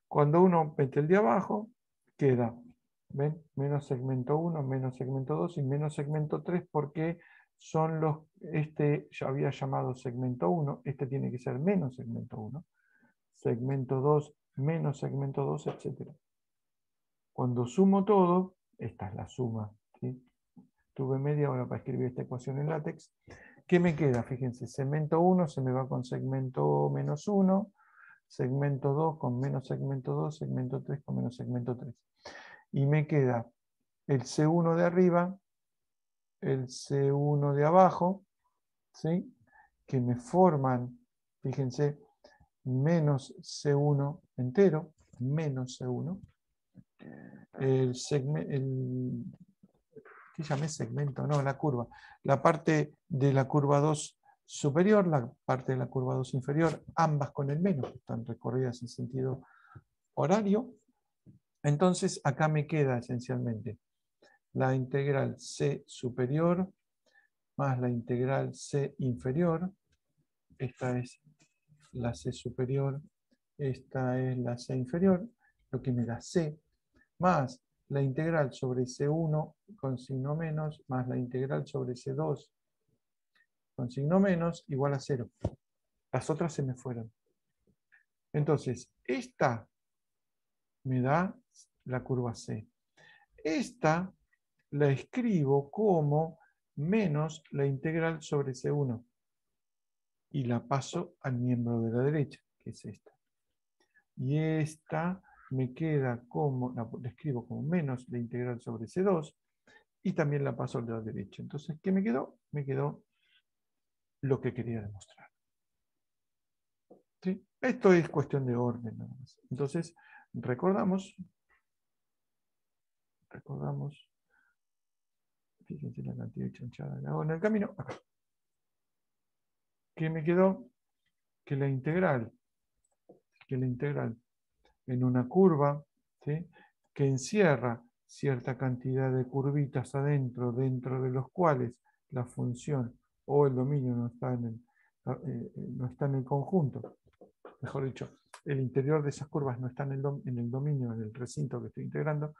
Cuando uno mete el de abajo, queda, ¿ven?, menos segmento 1, menos segmento 2 y menos segmento 3, porque son los, este ya había llamado segmento 1, este tiene que ser menos segmento 1, segmento 2, menos segmento 2, etc. Cuando sumo todo, esta es la suma, ¿sí? Tuve media hora para escribir esta ecuación en LaTeX. ¿Qué me queda? Fíjense, segmento 1 se me va con segmento menos 1, segmento 2 con menos segmento 2, segmento 3 con menos segmento 3. Y me queda el C1 de arriba, el C1 de abajo, ¿sí?, que me forman, fíjense, menos C1 entero, menos C1. ¿Qué llamé segmento? No, la curva. La parte de la curva 2 superior, la parte de la curva 2 inferior, ambas con el menos, están recorridas en sentido horario. Entonces acá me queda esencialmente la integral C superior más la integral C inferior. Esta es la C superior, esta es la C inferior, lo que me da C, más la integral sobre C1 con signo menos, más la integral sobre C2 con signo menos, igual a 0. Las otras se me fueron. Entonces, esta me da la curva C. Esta la escribo como menos la integral sobre C1. Y la paso al miembro de la derecha, que es esta. Y esta me queda como, la escribo como menos la integral sobre C2, y también la paso al de la derecha. Entonces, ¿qué me quedó? Me quedó lo que quería demostrar. ¿Sí? Esto es cuestión de orden, nada más. Entonces, recordamos, fíjense la cantidad de chanchada que hago en el camino, acá. Que me quedó que la integral en una curva, ¿sí?, que encierra cierta cantidad de curvitas adentro, dentro de los cuales la función o el dominio no está en el conjunto, mejor dicho, el interior de esas curvas no está en el dominio, en el recinto que estoy integrando.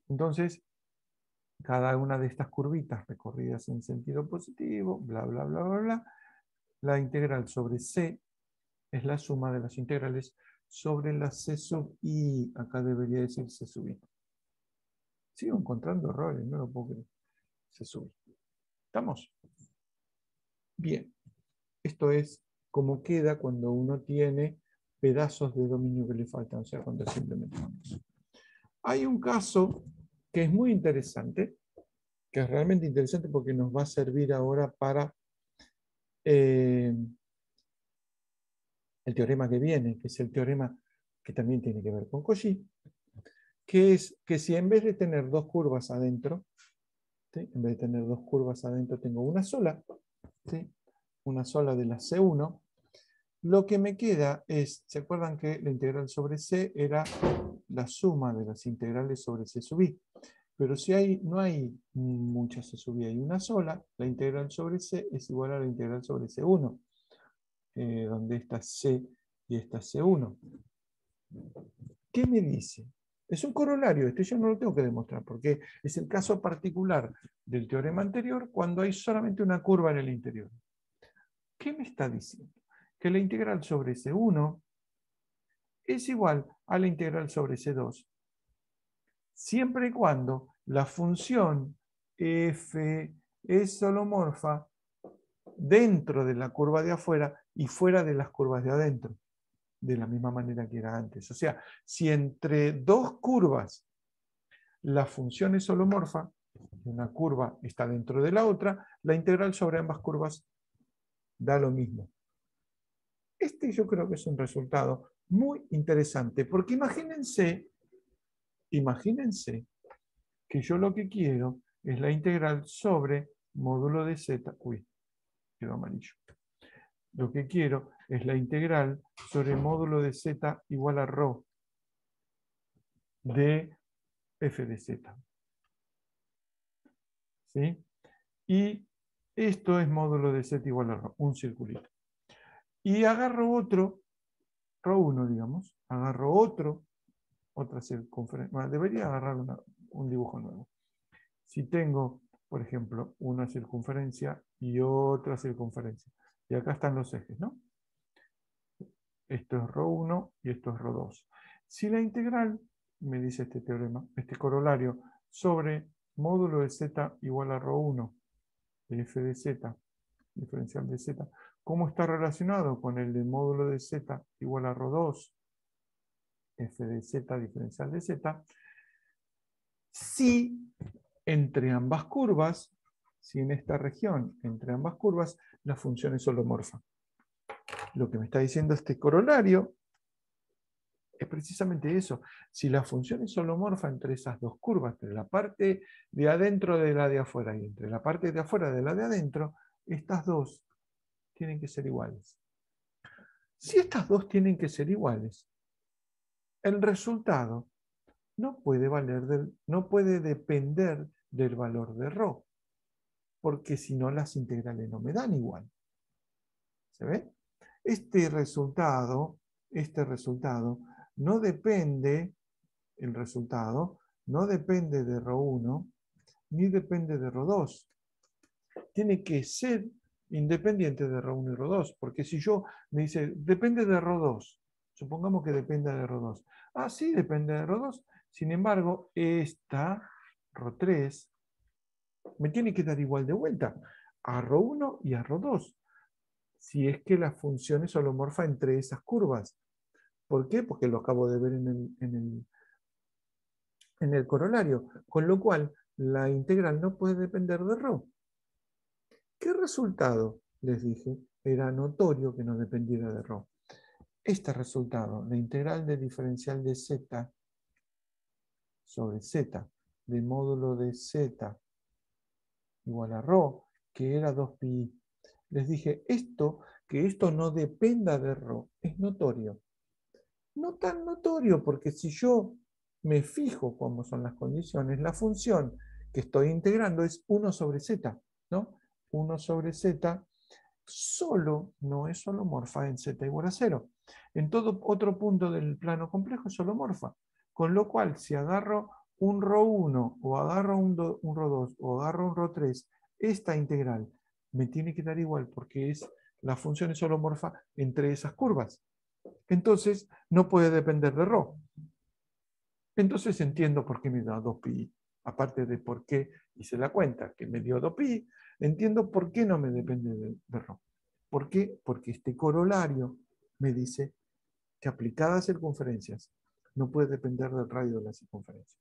Entonces, cada una de estas curvitas recorridas en sentido positivo, bla, bla, bla, bla, bla, la integral sobre C es la suma de las integrales sobre la C sub I. Acá debería decir C sub I. Sigo encontrando errores, no lo puedo creer. C sub I. ¿Estamos? Bien. Esto es como queda cuando uno tiene pedazos de dominio que le faltan, o sea, cuando simplemente eso. Hay un caso que es muy interesante, que es realmente interesante porque nos va a servir ahora para el teorema que viene, que es el teorema que también tiene que ver con Cauchy, que es que si en vez de tener dos curvas adentro, ¿sí?, en vez de tener dos curvas adentro tengo una sola, ¿sí?, una sola de la C1, lo que me queda es, ¿se acuerdan que la integral sobre C era la suma de las integrales sobre C sub I? Pero si no hay muchas C sub I, hay una sola, la integral sobre C es igual a la integral sobre C1, donde esta C y esta C1. ¿Qué me dice? Es un corolario, esto yo no lo tengo que demostrar, porque es el caso particular del teorema anterior cuando hay solamente una curva en el interior. ¿Qué me está diciendo? Que la integral sobre C1 es igual a la integral sobre C2, siempre y cuando la función f es holomorfa dentro de la curva de afuera y fuera de las curvas de adentro, de la misma manera que era antes. O sea, si entre dos curvas la función es holomorfa, y una curva está dentro de la otra, la integral sobre ambas curvas da lo mismo. Este yo creo que es un resultado muy interesante, porque imagínense que yo lo que quiero es la integral sobre módulo de z, quedó amarillo. Lo que quiero es la integral sobre módulo de z igual a ρ de f de z. ¿Sí? Y esto es módulo de z igual a ρ, un circulito. Y agarro otro, ρ1, digamos, agarro otra circunferencia. Bueno, debería agarrar un dibujo nuevo. Si tengo, por ejemplo, una circunferencia y otra circunferencia, y acá están los ejes, ¿no? Esto es ρ1 y esto es ρ2. Si la integral, me dice este teorema, este corolario, sobre módulo de z igual a ρ1 de f de z, diferencial de z, ¿cómo está relacionado con el de módulo de z igual a ρ2 f de z, diferencial de z? Si entre ambas curvas, si en esta región, entre ambas curvas, la función es holomorfa. Lo que me está diciendo este corolario es precisamente eso. Si la función es holomorfa entre esas dos curvas, entre la parte de adentro de la de afuera y entre la parte de afuera de la de adentro, estas dos tienen que ser iguales. Si estas dos tienen que ser iguales, el resultado no puede depender del valor de ρ, porque si no las integrales no me dan igual. ¿Se ve? Este resultado no depende, el resultado no depende de ρ1 ni depende de ρ2. Tiene que ser independiente de ρ1 y ρ2, porque si yo me dice, depende de ρ2, supongamos que dependa de ρ2. Ah, sí, depende de ρ2. Sin embargo, esta, ρ3, me tiene que dar igual de vuelta a ρ1 y a ρ2, si es que la función es holomorfa entre esas curvas. ¿Por qué? Porque lo acabo de ver en el corolario. Con lo cual, la integral no puede depender de ρ. ¿Qué resultado? Les dije, era notorio que no dependiera de ρ. este resultado, la integral de diferencial de z sobre z, de módulo de z igual a ρ, que era 2pi. Les dije, que esto no dependa de ρ, es notorio. No tan notorio, porque si yo me fijo cómo son las condiciones, la función que estoy integrando es 1 sobre z, ¿no? 1 sobre z solo no es holomorfa en z igual a 0. En todo otro punto del plano complejo es holomorfa. Con lo cual, si agarro un ρ1 o agarro un ρ2 o agarro un ρ3, esta integral me tiene que dar igual porque la función es holomorfa entre esas curvas. Entonces, no puede depender de ρ. Entonces entiendo por qué me da 2pi. Aparte de por qué hice la cuenta, que me dio 2pi, entiendo por qué no me depende de ρ. ¿Por qué? Porque este corolario me dice que aplicadas circunferencias no puede depender del radio de la circunferencia.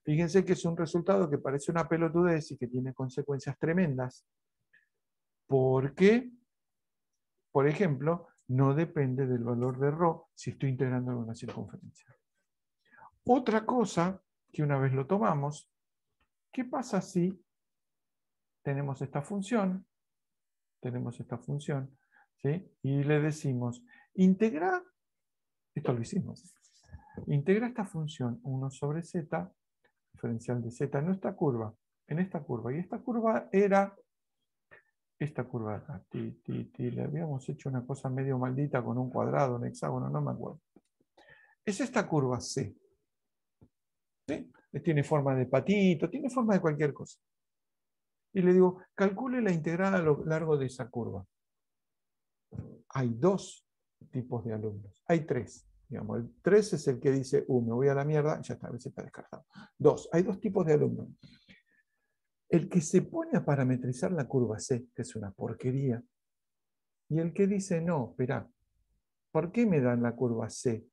Fíjense que es un resultado que parece una pelotudez y que tiene consecuencias tremendas. Porque, por ejemplo, no depende del valor de ρ si estoy integrando una circunferencia. Otra cosa, que una vez lo tomamos, ¿qué pasa si tenemos esta función, ¿sí? Y le decimos, integra, esto lo hicimos, integra esta función 1 sobre z, diferencial de z en esta curva, y esta curva era esta curva de acá, le habíamos hecho una cosa medio maldita con un cuadrado, un hexágono, no me acuerdo. Es esta curva C. ¿Sí? Tiene forma de patito, tiene forma de cualquier cosa. Y le digo, calcule la integral a lo largo de esa curva. Hay dos tipos de alumnos. Hay tres. Digamos, el 3 es el que dice, me voy a la mierda, ya está, a veces está descartado. Hay dos tipos de alumnos. El que se pone a parametrizar la curva C, que es una porquería, y el que dice, no, espera, ¿por qué me dan la curva C?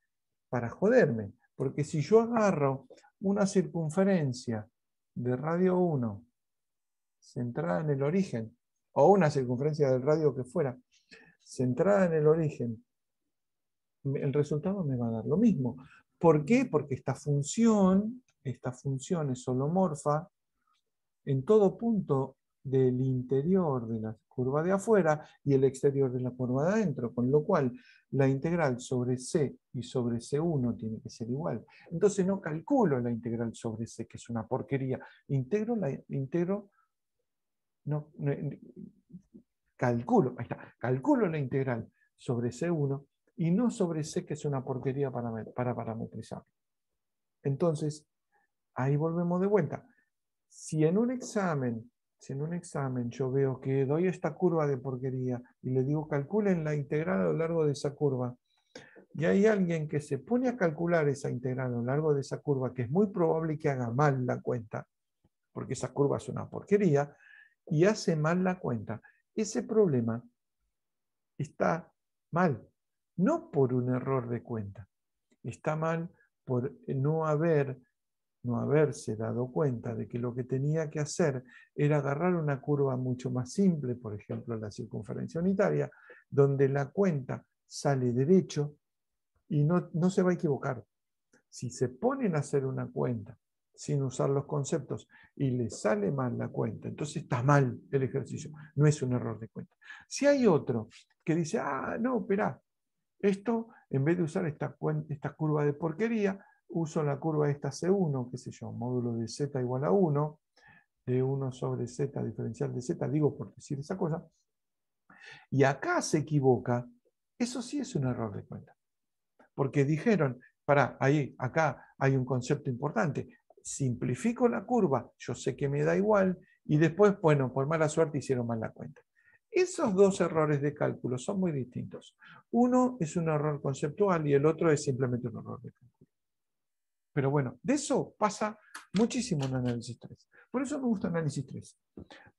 Para joderme. Porque si yo agarro una circunferencia de radio 1 centrada en el origen, o una circunferencia del radio que fuera, centrada en el origen, el resultado me va a dar lo mismo. ¿Por qué? Porque esta función es holomorfa en todo punto del interior de la curva de afuera y el exterior de la curva de adentro, con lo cual la integral sobre C y sobre C1 tiene que ser igual. Entonces no calculo la integral sobre C, que es una porquería. Calculo la integral sobre C1 y no sobre C, que es una porquería para parametrizar. Entonces, ahí volvemos de vuelta. Si en un examen yo veo que doy esta curva de porquería y le digo calculen la integral a lo largo de esa curva, y hay alguien que se pone a calcular esa integral a lo largo de esa curva, que es muy probable que haga mal la cuenta, porque esa curva es una porquería, y hace mal la cuenta, ese problema está mal, no por un error de cuenta, está mal por no haberse dado cuenta de que lo que tenía que hacer era agarrar una curva mucho más simple, por ejemplo la circunferencia unitaria, donde la cuenta sale derecho y no se va a equivocar. Si se ponen a hacer una cuenta sin usar los conceptos y les sale mal la cuenta, entonces está mal el ejercicio, no es un error de cuenta. Si hay otro que dice, no, espera, esto en vez de usar esta curva de porquería, uso la curva esta C1, qué sé yo, módulo de z igual a 1, de 1 sobre z diferencial de z, digo por decir esa cosa, y acá se equivoca, eso sí es un error de cuenta. Porque dijeron, acá hay un concepto importante, simplifico la curva, yo sé que me da igual, y después, bueno, por mala suerte hicieron mal la cuenta. Esos dos errores de cálculo son muy distintos. Uno es un error conceptual y el otro es simplemente un error de cálculo. Pero bueno, de eso pasa muchísimo en análisis 3. Por eso me gusta análisis 3.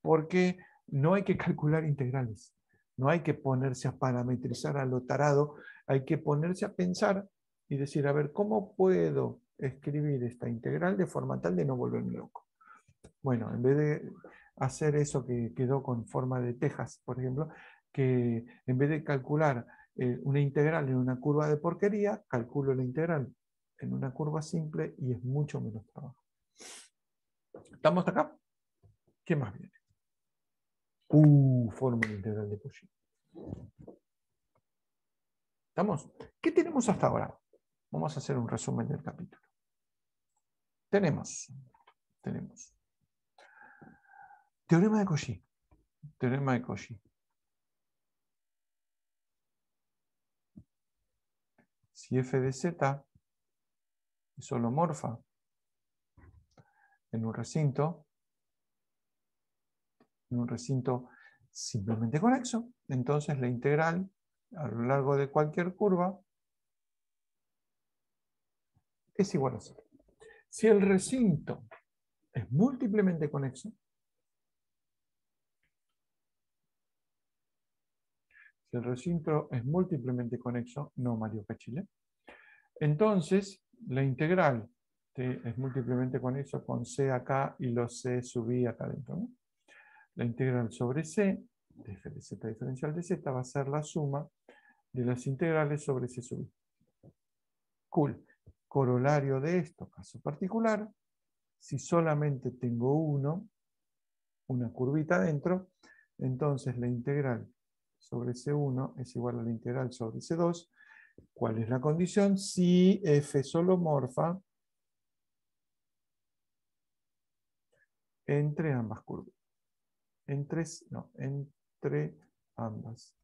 Porque no hay que calcular integrales. No hay que ponerse a parametrizar a lo tarado. Hay que ponerse a pensar y decir, a ver, ¿cómo puedo escribir esta integral de forma tal de no volverme loco? Bueno, en vez de hacer eso que quedó con forma de tejas, por ejemplo, que en vez de calcular una integral en una curva de porquería, calculo la integral en una curva simple y es mucho menos trabajo. ¿Estamos hasta acá? ¿Qué más viene? Fórmula integral de Cauchy. ¿Estamos? ¿Qué tenemos hasta ahora? Vamos a hacer un resumen del capítulo. Tenemos teorema de Cauchy. Teorema de Cauchy. Si f de z es holomorfa en un recinto simplemente conexo, entonces la integral a lo largo de cualquier curva es igual a 0. Si el recinto es múltiplemente conexo, no Mario Cachile, entonces la integral es múltiplemente conexo con c acá y los c sub i acá adentro, ¿no? La integral sobre c de f de z diferencial de z va a ser la suma de las integrales sobre c sub i. Cool. Corolario de esto, caso particular, si solamente tengo una curvita dentro, entonces la integral sobre C1 es igual a la integral sobre C2. ¿Cuál es la condición? Si f es holomorfa entre ambas curvas. Entre ambas.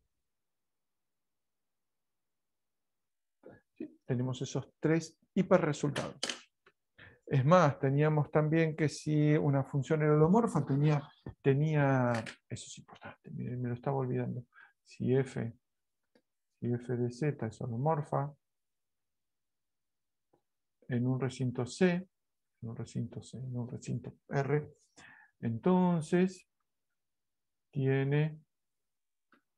¿Sí? Tenemos esos tres hiperresultados. Es más, teníamos también que si una función era holomorfa, tenía, eso es importante, miren, me lo estaba olvidando, si f de z es holomorfa en un recinto C, en un recinto R, entonces tiene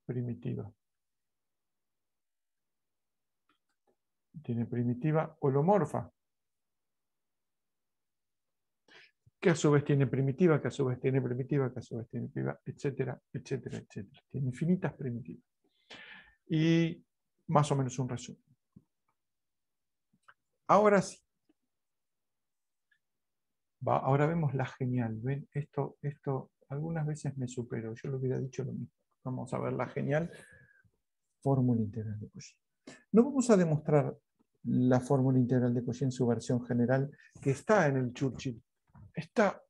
primitiva. Tiene primitiva holomorfa, que a su vez tiene primitiva, que a su vez tiene primitiva, que a su vez tiene primitiva, etcétera, etcétera, etcétera. Tiene infinitas primitivas. Y más o menos un resumen. Ahora sí. Ahora vemos la genial. ¿Ven? Esto algunas veces me supero. Yo lo hubiera dicho lo mismo. Vamos a ver la genial fórmula integral de Cauchy. No vamos a demostrar la fórmula integral de Cauchy en su versión general, que está en el Churchill. Está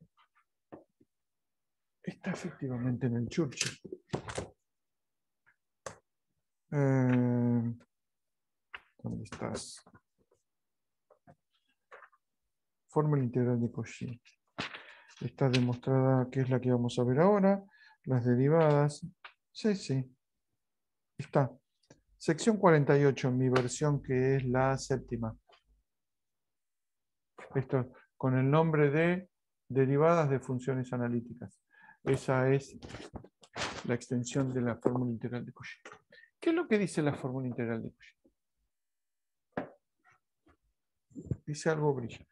efectivamente en el Churchill. ¿Dónde estás? Fórmula integral de Cauchy. Está demostrada, que es la que vamos a ver ahora. Las derivadas. Sí. Está. Sección 48, en mi versión, que es la séptima. Esto con el nombre de derivadas de funciones analíticas. Esa es la extensión de la fórmula integral de Cauchy. ¿Qué es lo que dice la fórmula integral de Cauchy? Dice algo brillante.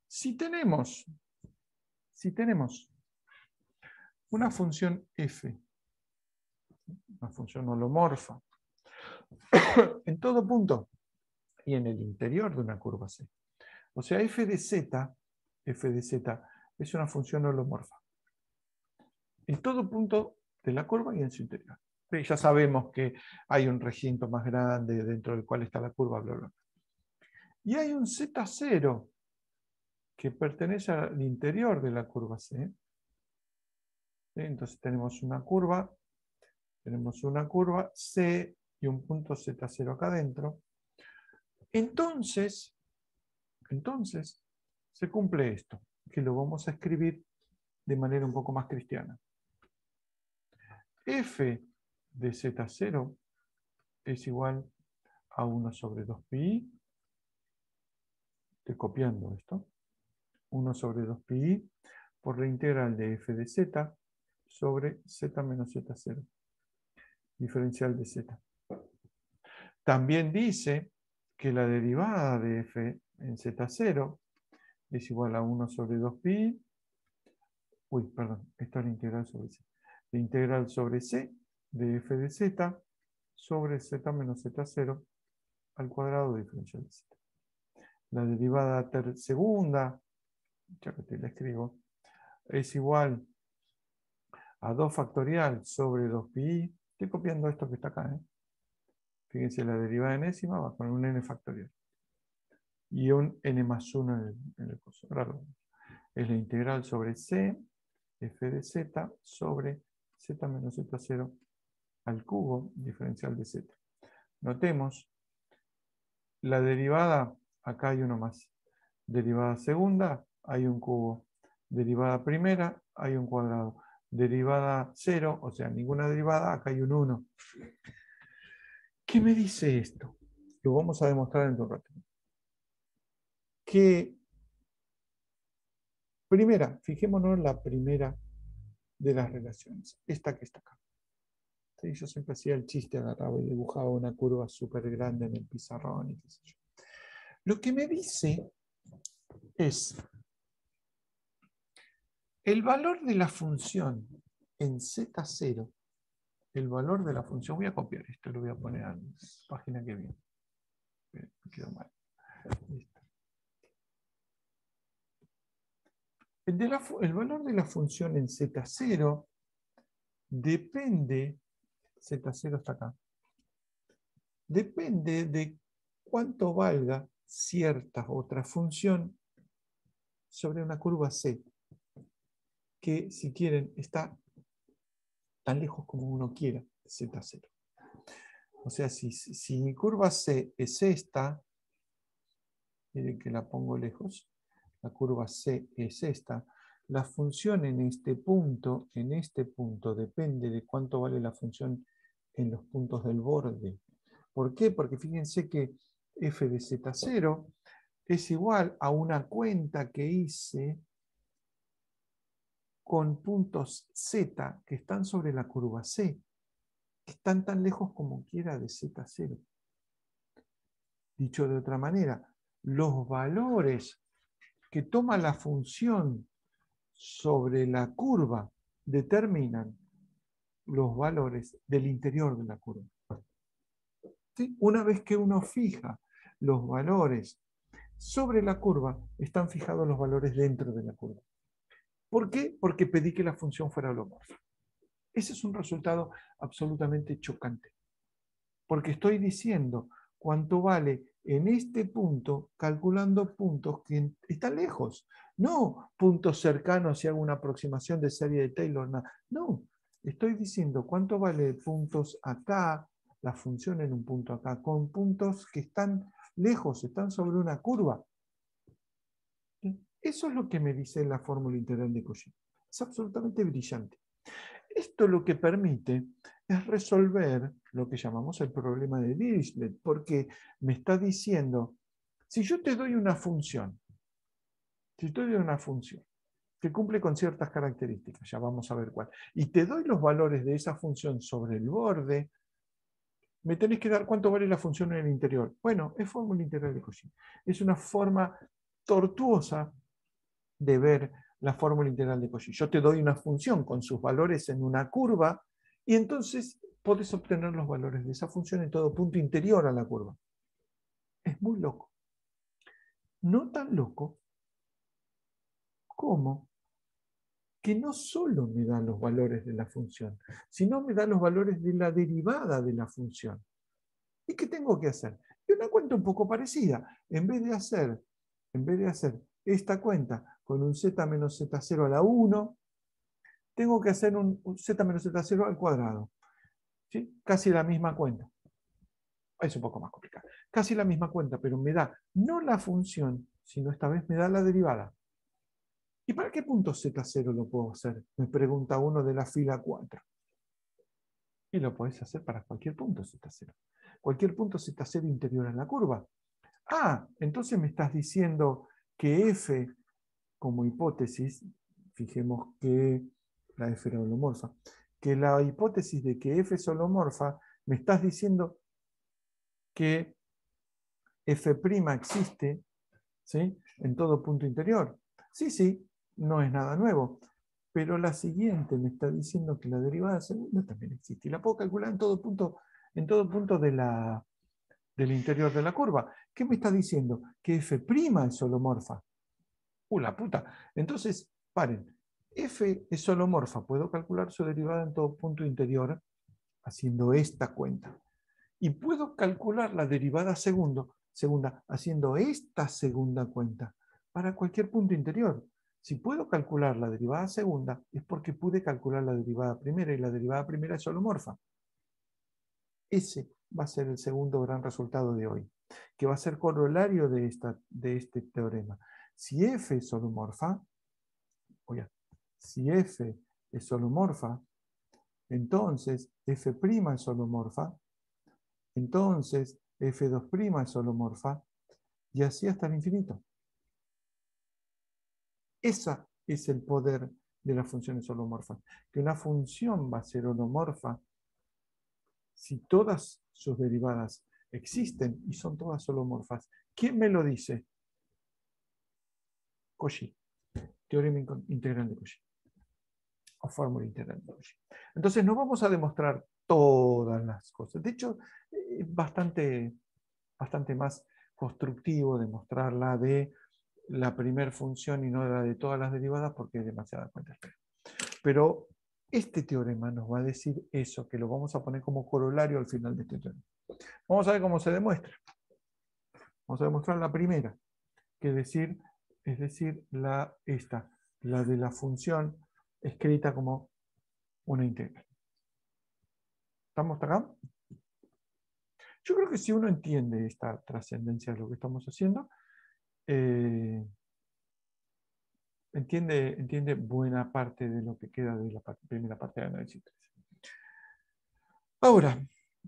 Si tenemos una función f, una función holomorfa, en todo punto y en el interior de una curva C. O sea, f de z es una función holomorfa. En todo punto de la curva y en su interior. Ya sabemos que hay un recinto más grande dentro del cual está la curva, bla, bla. Y hay un Z0 que pertenece al interior de la curva C. Entonces tenemos una curva C y un punto Z0 acá adentro. Entonces se cumple esto, que lo vamos a escribir de manera un poco más cristiana. F de Z0 es igual a 1 sobre 2pi. Estoy copiando esto. 1 sobre 2pi por la integral de f de z sobre z menos z0. Diferencial de z. También dice que la derivada de f en z0 es igual a 1 sobre 2pi. Perdón, esto es la integral sobre c. La integral sobre c de f de z sobre z menos z0 al cuadrado diferencial de z. La derivada segunda, ya que te la escribo, es igual a 2 factorial sobre 2pi. Estoy copiando esto que está acá. Fíjense, la derivada enésima va con un n factorial. Y un n más 1 en el curso. Ahora es la integral sobre c, f de z, sobre z menos z0 al cubo diferencial de z. Notemos, la derivada, acá hay uno más. Derivada segunda, hay un cubo. Derivada primera, hay un cuadrado. Derivada 0, o sea, ninguna derivada, acá hay un 1. ¿Qué me dice esto? Lo vamos a demostrar en un rato. Que primera, fijémonos en la primera de las relaciones, esta que está acá. ¿Sí? Yo siempre hacía el chiste, agarraba y dibujaba una curva súper grande en el pizarrón y qué sé yo. Lo que me dice es el valor de la función en z0, el valor de la función, voy a copiar esto, lo voy a poner a la página que viene. Me quedó mal. Listo. El valor de la función en z0 depende, z0 está acá, depende de cuánto valga cierta otra función sobre una curva C, que si quieren está tan lejos como uno quiera de z0. O sea, si mi curva C es esta, miren que la pongo lejos, la curva C es esta, la función en este punto depende de cuánto vale la función en los puntos del borde. ¿Por qué? Porque fíjense que f de z0 es igual a una cuenta que hice con puntos z que están sobre la curva C, que están tan lejos como quiera de z0. Dicho de otra manera, los valores que toma la función sobre la curva determinan los valores del interior de la curva. ¿Sí? Una vez que uno fija los valores sobre la curva, están fijados los valores dentro de la curva. ¿Por qué? Porque pedí que la función fuera holomorfa. Ese es un resultado absolutamente chocante. Porque estoy diciendo cuánto vale en este punto, calculando puntos que están lejos. No puntos cercanos si hago una aproximación de serie de Taylor. No, estoy diciendo cuánto vale puntos acá, la función en un punto acá, con puntos que están lejos, están sobre una curva. Eso es lo que me dice la fórmula integral de Cauchy. Es absolutamente brillante. Esto lo que permite es resolver lo que llamamos el problema de Dirichlet, porque me está diciendo, si yo te doy una función, que cumple con ciertas características, ya vamos a ver cuál, y te doy los valores de esa función sobre el borde, me tenés que dar cuánto vale la función en el interior. Bueno, es fórmula integral de Cauchy. Es una forma tortuosa de ver la fórmula integral de Cauchy. Yo te doy una función con sus valores en una curva y entonces podés obtener los valores de esa función en todo punto interior a la curva. Es muy loco. No tan loco como que no solo me dan los valores de la función, sino me dan los valores de la derivada de la función. ¿Y qué tengo que hacer? Y una cuenta un poco parecida. En vez de hacer esta cuenta con un z menos z0 a la 1, tengo que hacer un z menos z0 al cuadrado. ¿Sí? Casi la misma cuenta. Es un poco más complicado. Casi la misma cuenta, pero me da no la función, sino esta vez me da la derivada. ¿Y para qué punto z0 lo puedo hacer? Me pregunta uno de la fila 4. Y lo podés hacer para cualquier punto z0. Cualquier punto z0 interior en la curva. Ah, entonces me estás diciendo que f, como hipótesis, fijemos que la f era holomorfa, que la hipótesis de que f es holomorfa, me estás diciendo que f' existe, ¿sí?, en todo punto interior. Sí, no es nada nuevo. Pero la siguiente me está diciendo que la derivada segunda también existe. Y la puedo calcular en todo punto en todo punto del interior de la curva. ¿Qué me está diciendo? Que f' es holomorfa. La puta. Entonces, paren. F es holomorfa. Puedo calcular su derivada en todo punto interior haciendo esta cuenta. Y puedo calcular la derivada segunda haciendo esta segunda cuenta para cualquier punto interior. Si puedo calcular la derivada segunda, es porque pude calcular la derivada primera, y la derivada primera es holomorfa. Ese va a ser el segundo gran resultado de hoy, que va a ser corolario de este teorema. Si f es holomorfa, si f es holomorfa, entonces f' es holomorfa, entonces f2' es holomorfa, y así hasta el infinito. Ese es el poder de las funciones holomorfas, que una función va a ser holomorfa si todas sus derivadas existen y son todas holomorfas. ¿Quién me lo dice? Cauchy, teorema integral de Cauchy, o fórmula integral de Cauchy. Entonces no vamos a demostrar todas las cosas. De hecho, es bastante más constructivo demostrarla de la primera función y no la de todas las derivadas, porque es demasiada cuenta espera. Pero este teorema nos va a decir eso, que lo vamos a poner como corolario al final de este teorema. Vamos a ver cómo se demuestra. Vamos a demostrar la primera, que es decir, la de la función escrita como una integral. ¿Estamos acá? Yo creo que si uno entiende esta trascendencia de lo que estamos haciendo, entiende buena parte de lo que queda de la primera parte de análisis 3. Ahora,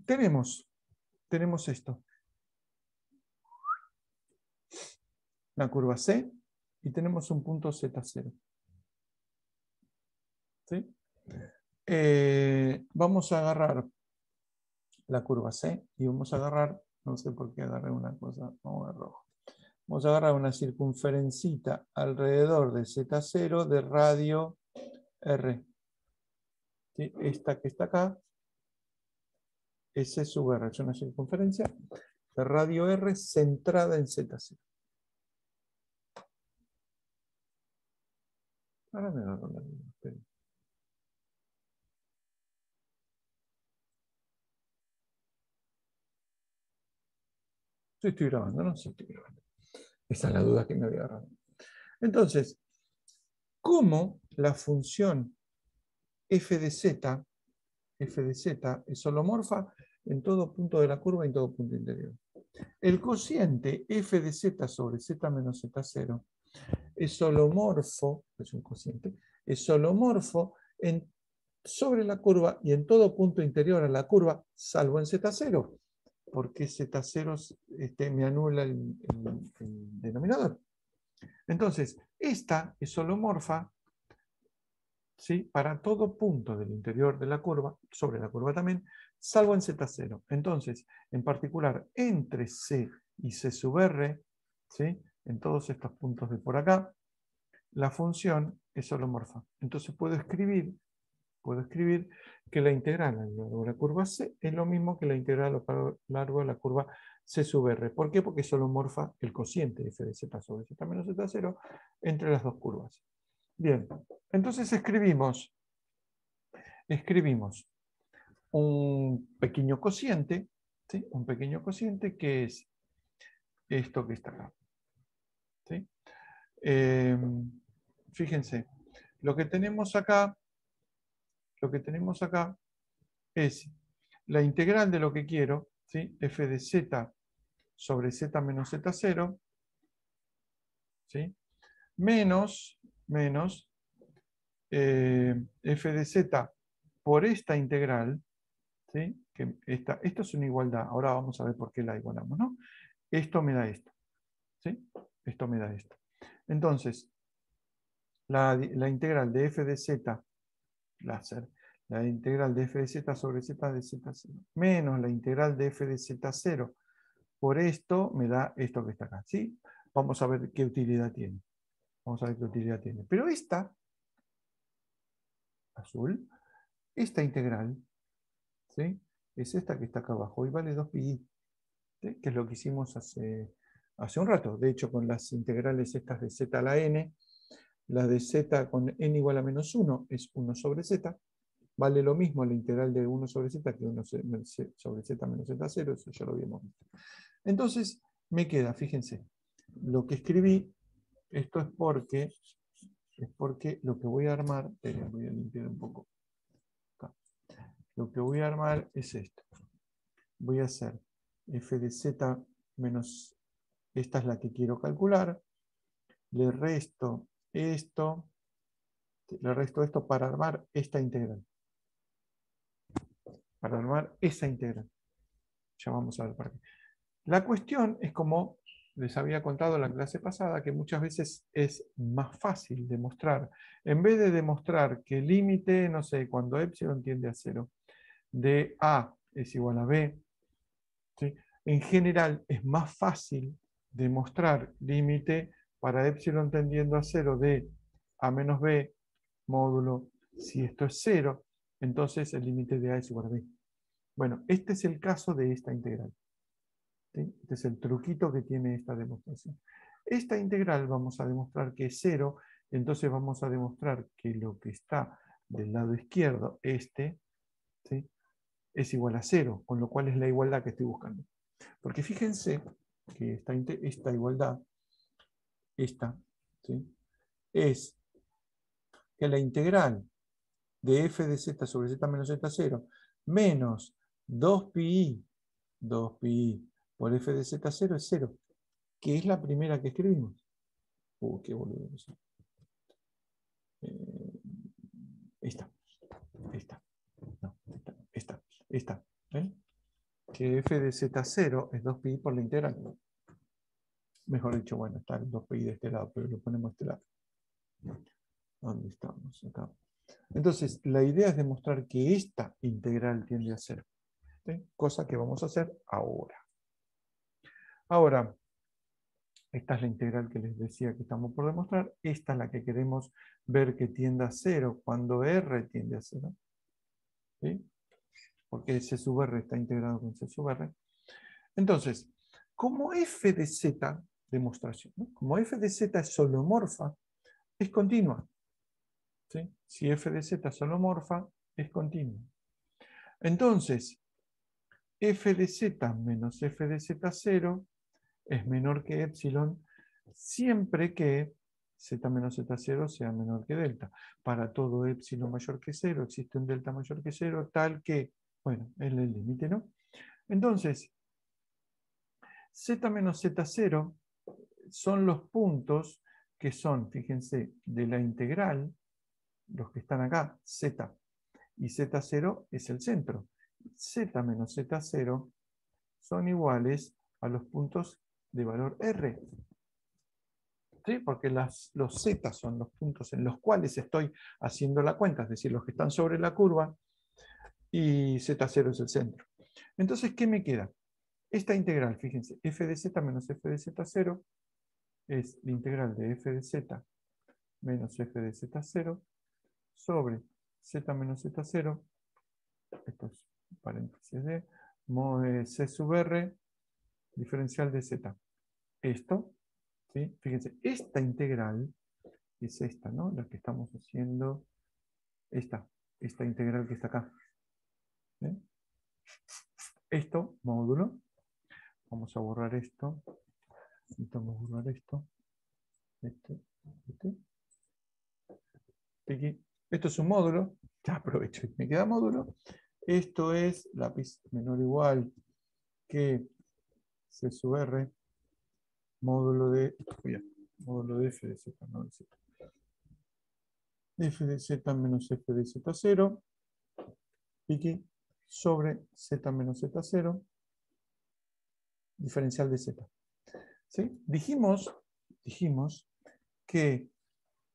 tenemos esto. La curva C y tenemos un punto Z0. ¿Sí? Vamos a agarrar la curva C y vamos a agarrar, no sé por qué agarré una cosa, vamos a rojo. Vamos a agarrar una circunferencita alrededor de Z0 de radio R. ¿Sí? Esta que está acá es C sub R, es una circunferencia de radio R centrada en Z0. Ahora me agarro la misma. Sí, estoy grabando, ¿no? Sí, estoy grabando. Esa es la duda que me había agarrado. Entonces, ¿cómo la función f de z es holomorfa en todo punto de la curva y en todo punto interior? El cociente f de z sobre z menos z0 es holomorfo, es un cociente, es holomorfo sobre la curva y en todo punto interior a la curva, salvo en z0, porque z0 me anula el denominador. Entonces, esta es holomorfa, ¿sí?, para todo punto del interior de la curva, sobre la curva también, salvo en Z0. Entonces, en particular, entre C y C sub R, ¿sí?, en todos estos puntos de por acá, la función es holomorfa. Entonces puedo escribir que la integral a lo largo de la curva C es lo mismo que la integral a lo largo de la curva C sub R. ¿Por qué? Porque es holomorfa el cociente f de z sobre z menos z0 entre las dos curvas. Bien, entonces escribimos un pequeño cociente, ¿sí?, un pequeño cociente que es esto que está acá. ¿Sí? Fíjense, lo que tenemos acá es la integral de lo que quiero, ¿sí?, f de z sobre z menos z0, ¿sí?, menos f de z por esta integral, ¿sí?, que esto es una igualdad. Ahora vamos a ver por qué la igualamos, ¿no? Esto me da esto, ¿sí? Esto me da esto. Entonces, la integral de f de z láser, la integral de f de z sobre z de z0, menos la integral de f de z0 por esto me da esto que está acá, ¿sí? Vamos a ver qué utilidad tiene. Pero esta, azul, esta integral, ¿sí?, es esta que está acá abajo, y vale 2pi, ¿sí? Que es lo que hicimos hace un rato. De hecho, con las integrales estas de z a la n, la de z con n igual a menos 1 es 1 sobre z. Vale lo mismo la integral de 1 sobre z que 1 sobre z menos z0, eso ya lo habíamos visto. Entonces, me queda, fíjense, lo que escribí, esto es porque lo que voy a armar, voy a limpiar un poco acá. Lo que voy a armar es esto. Voy a hacer f de z menos, esta es la que quiero calcular, le resto esto para armar esta integral. Para armar esa integral. Ya vamos a ver para qué. La cuestión es, como les había contado en la clase pasada, que muchas veces es más fácil demostrar, en vez de demostrar que el límite, no sé, cuando epsilon tiende a 0, de A es igual a B, ¿sí? En general es más fácil demostrar límite para epsilon tendiendo a 0 de A menos B módulo, si esto es 0, entonces el límite de A es igual a B. Bueno, este es el caso de esta integral. ¿Sí? Este es el truquito que tiene esta demostración. Esta integral vamos a demostrar que es 0, entonces vamos a demostrar que lo que está del lado izquierdo, este, ¿sí? Es igual a 0, con lo cual es la igualdad que estoy buscando. Porque fíjense que esta igualdad, ¿sí? Es que la integral de f de z sobre z menos z0 menos 2pi por f de z0 es 0, que es la primera que escribimos. Qué boludo. Esta. No, esta. ¿Ven? Que f de z0 es 2pi por la integral. Mejor dicho, bueno, está el 2pi de este lado, pero lo ponemos de este lado. ¿Dónde estamos? Acá. Entonces, la idea es demostrar que esta integral tiende a 0. ¿Sí? Cosa que vamos a hacer ahora. Ahora, esta es la integral que les decía que estamos por demostrar. Esta es la que queremos ver que tiende a 0 cuando r tiende a 0. ¿Sí? Porque C sub r está integrado con C sub r. Entonces, como f de z, demostración, ¿no? Como f de z es solomorfa, es continua. ¿Sí? Si f de z es solomorfa, es continua. Entonces, f de z menos f de z0 es menor que epsilon siempre que z menos z0 sea menor que delta. Para todo epsilon mayor que 0 existe un delta mayor que 0, tal que, bueno, es el límite, ¿no? Entonces, z menos z0 son los puntos que son, fíjense, de la integral, los que están acá, z, y z0 es el centro. Z menos z0 son iguales a los puntos de valor r. ¿Sí? Porque los z son los puntos en los cuales estoy haciendo la cuenta, es decir, los que están sobre la curva, y z0 es el centro. Entonces, ¿qué me queda? Esta integral, fíjense, f de z menos f de z0 es la integral de f de z menos f de z0 sobre z menos z0, esto es paréntesis de c sub r diferencial de z. Esto, ¿sí? Fíjense, esta integral es esta, ¿no? La que estamos haciendo, esta integral que está acá. ¿Sí? Esto, módulo. Vamos a borrar esto. Necesitamos borrar esto. Este. Esto es un módulo. Ya aprovecho. Me queda módulo. Esto es lápiz menor o igual que C sub R módulo de f de z, no de z. F de z menos f de z0 piqui sobre z menos z0 diferencial de z. ¿Sí? Dijimos que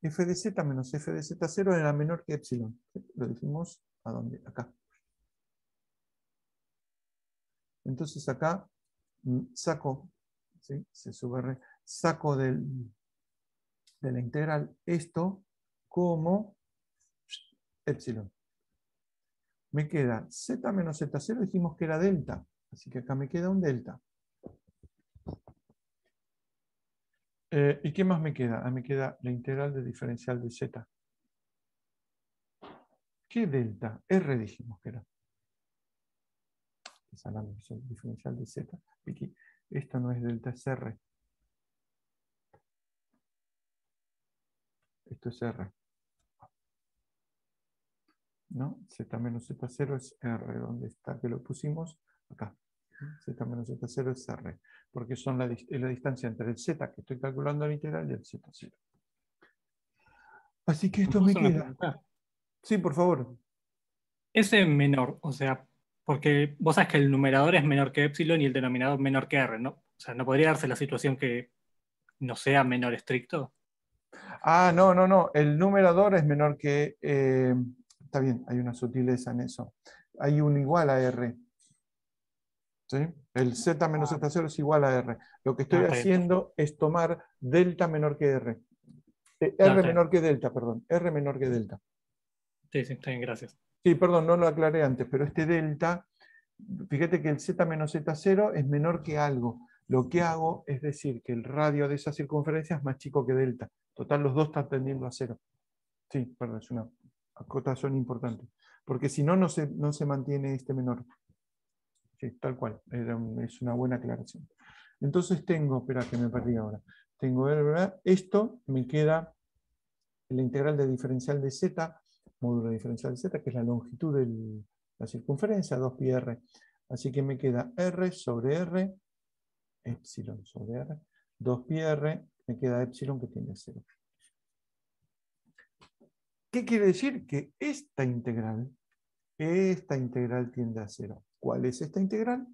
f de z menos f de z0 era menor que epsilon. ¿Sí? Lo dijimos ¿a dónde? Acá. Entonces acá saco, ¿sí? C sub r, saco de la integral esto como epsilon. me queda z menos z0, dijimos que era delta. Así que acá me queda un delta. ¿Y qué más me queda? Me queda la integral del diferencial de z. ¿Qué delta? R dijimos que era. Esa es la diferencial de z. Aquí, esto no es delta, es R. Esto es R. ¿No? Z menos Z0 es R. ¿Dónde está que lo pusimos? Acá. Z menos Z0 es R. Porque son la distancia entre el Z que estoy calculando la integral y el Z0. Así que esto me ¿Puedo hacer una queda. pregunta? Sí, por favor. Ese menor, o sea, porque vos sabés que el numerador es menor que epsilon y el denominador menor que R, ¿no? O sea, ¿no podría darse la situación que no sea menor estricto? Ah, no, no, no. El numerador es menor que... está bien, hay una sutileza en eso. Hay un igual a R. ¿Sí? El Z menos Z0 es igual a R. Lo que estoy Está bien. haciendo es tomar delta menor que R. Claro, R está bien. menor que delta, perdón. R menor que delta. Sí, sí, está bien, gracias. Sí, perdón, no lo aclaré antes, pero este delta, fíjate que el Z menos Z0 es menor que algo. Lo que hago es decir que el radio de esa circunferencia es más chico que delta. Total, los dos están tendiendo a cero. Sí, perdón, es una acotación importante. Porque si no, no se mantiene este menor. Sí, tal cual. Es una buena aclaración. Entonces tengo, espera que me perdí ahora. Tengo, ¿verdad? Esto me queda la integral de diferencial de z, módulo diferencial de z, que es la longitud de la circunferencia, 2πr. Así que me queda r sobre r, epsilon sobre r, 2πr, me queda epsilon que tiende a 0. ¿Qué quiere decir? Que esta integral tiende a 0. ¿Cuál es esta integral?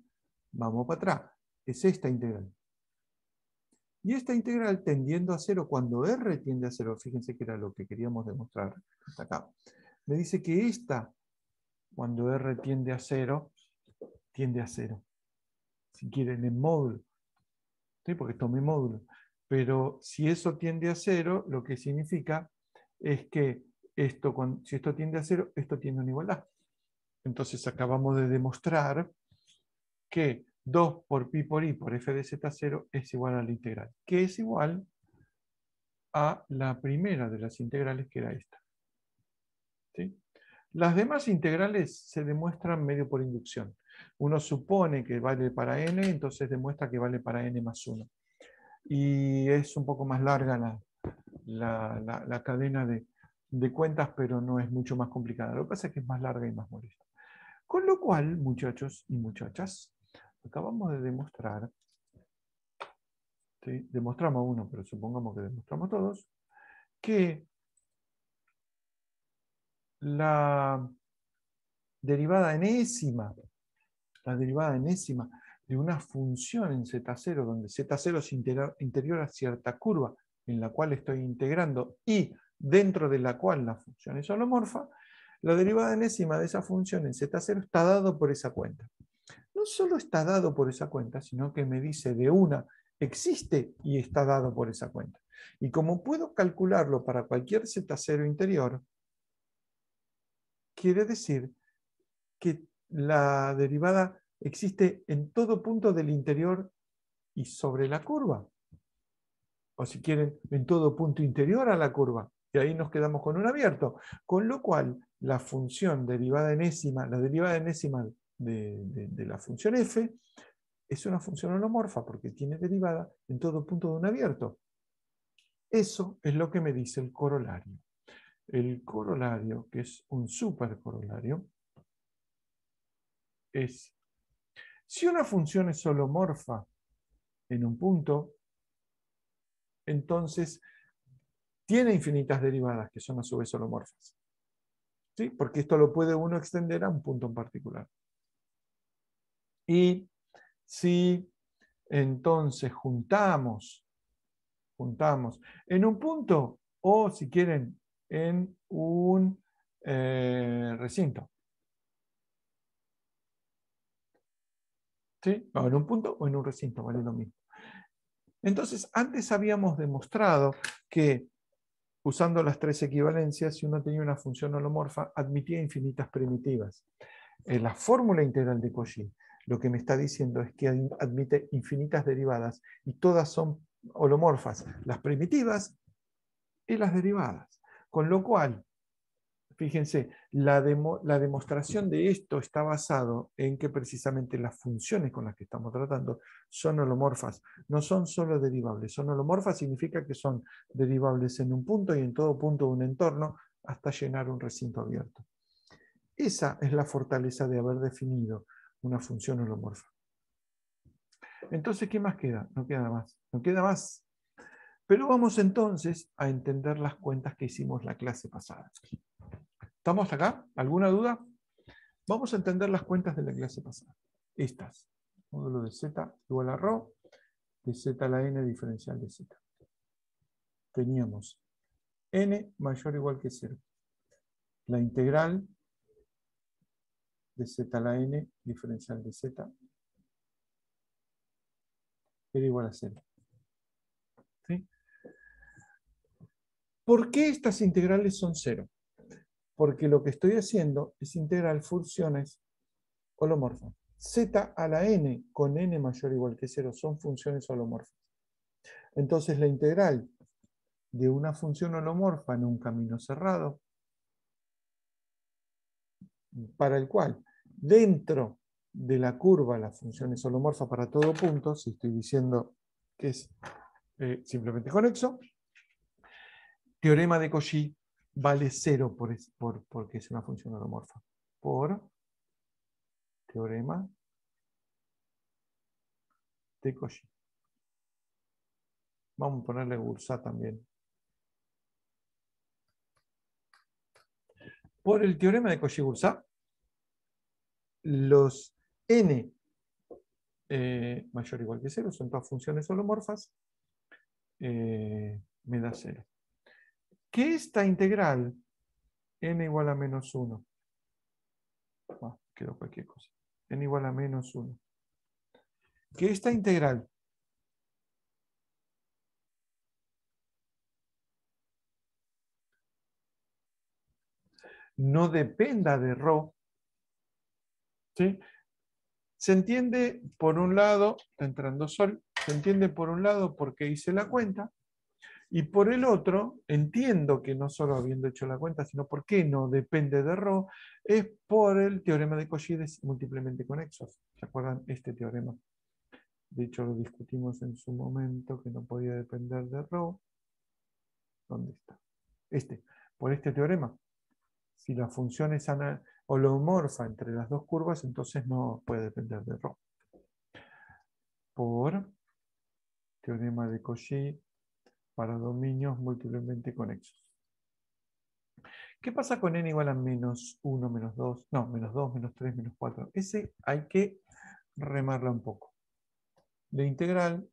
Vamos para atrás. Es esta integral. Y esta integral tendiendo a 0, cuando r tiende a 0, fíjense que era lo que queríamos demostrar hasta acá, me dice que esta, cuando r tiende a 0, tiende a 0. Si quieren en módulo, ¿sí? Porque tomé módulo. Pero si eso tiende a 0, lo que significa es que si esto tiende a 0, esto tiende a una igualdad. Entonces acabamos de demostrar que 2 por pi por i por f de z0 es igual a la integral, que es igual a la primera de las integrales, que era esta. ¿Sí? Las demás integrales se demuestran medio por inducción. Uno supone que vale para n, entonces demuestra que vale para n más 1. Y es un poco más larga la cadena de cuentas, pero no es mucho más complicada. Lo que pasa es que es más larga y más molesta. Con lo cual, muchachos y muchachas, acabamos de demostrar, ¿sí? Demostramos uno, pero supongamos que demostramos todos, que la derivada enésima de una función en Z0, donde Z0 es interior a cierta curva en la cual estoy integrando y dentro de la cual la función es holomorfa, la derivada enésima de esa función en Z0 está dado por esa cuenta. No solo está dado por esa cuenta, sino que me dice de una, existe y está dado por esa cuenta. Y como puedo calcularlo para cualquier Z0 interior, quiere decir que la derivada existe en todo punto del interior y sobre la curva. O si quieren, en todo punto interior a la curva. Y ahí nos quedamos con un abierto. Con lo cual, la función derivada enésima, la derivada enésima de la función f, es una función holomorfa porque tiene derivada en todo punto de un abierto. Eso es lo que me dice el corolario. El corolario, que es un supercorolario, es: si una función es holomorfa en un punto, entonces tiene infinitas derivadas que son a su vez holomorfas. ¿Sí? Porque esto lo puede uno extender a un punto en particular. Y si entonces juntamos en un punto, o si quieren, en un recinto. ¿Sí? No, en un punto o en un recinto, vale lo mismo. Entonces, antes habíamos demostrado que usando las tres equivalencias, si uno tenía una función holomorfa, admitía infinitas primitivas. La fórmula integral de Cauchy lo que me está diciendo es que admite infinitas derivadas y todas son holomorfas, las primitivas y las derivadas. Con lo cual, fíjense, la demostración de esto está basado en que precisamente las funciones con las que estamos tratando son holomorfas, no son solo derivables. Son holomorfas significa que son derivables en un punto y en todo punto de un entorno hasta llenar un recinto abierto. Esa es la fortaleza de haber definido una función holomorfa. Entonces, ¿qué más queda? No queda más. No queda más. Pero vamos entonces a entender las cuentas que hicimos la clase pasada. ¿Estamos acá? ¿Alguna duda? Vamos a entender las cuentas de la clase pasada. Estas. Módulo de z igual a ρ, de z a la n diferencial de z. Teníamos n mayor o igual que 0. La integral de z a la n diferencial de z era igual a 0. ¿Sí? ¿Por qué estas integrales son 0? Porque lo que estoy haciendo es integrar funciones holomorfas. Z a la n con n mayor o igual que 0 son funciones holomorfas. Entonces la integral de una función holomorfa en un camino cerrado, para el cual dentro de la curva la función es holomorfa para todo punto, si estoy diciendo que es simplemente conexo, teorema de Cauchy vale 0 porque es una función holomorfa. Por teorema de Cauchy. Vamos a ponerle Gursá también. Por el teorema de Cauchy-Gursá, los n mayor o igual que 0 son todas funciones holomorfas, me da 0. Que esta integral, n igual a menos 1, quedó cualquier cosa, n igual a menos 1, que esta integral no dependa de ρ, ¿sí? Se entiende por un lado, está entrando sol, se entiende por un lado porque hice la cuenta, y por el otro, entiendo que no solo habiendo hecho la cuenta, sino porque no depende de ρ, es por el teorema de Cauchy de múltiplemente conexos. ¿Se acuerdan este teorema? De hecho, lo discutimos en su momento, que no podía depender de ρ. ¿Dónde está? Por este teorema. Si la función es holomorfa entre las dos curvas, entonces no puede depender de ρ. Por teorema de Cauchy para dominios múltiplemente conexos. ¿Qué pasa con n igual a menos 1, menos 2? No, menos 2, menos 3, menos 4. Ese hay que remarla un poco. La integral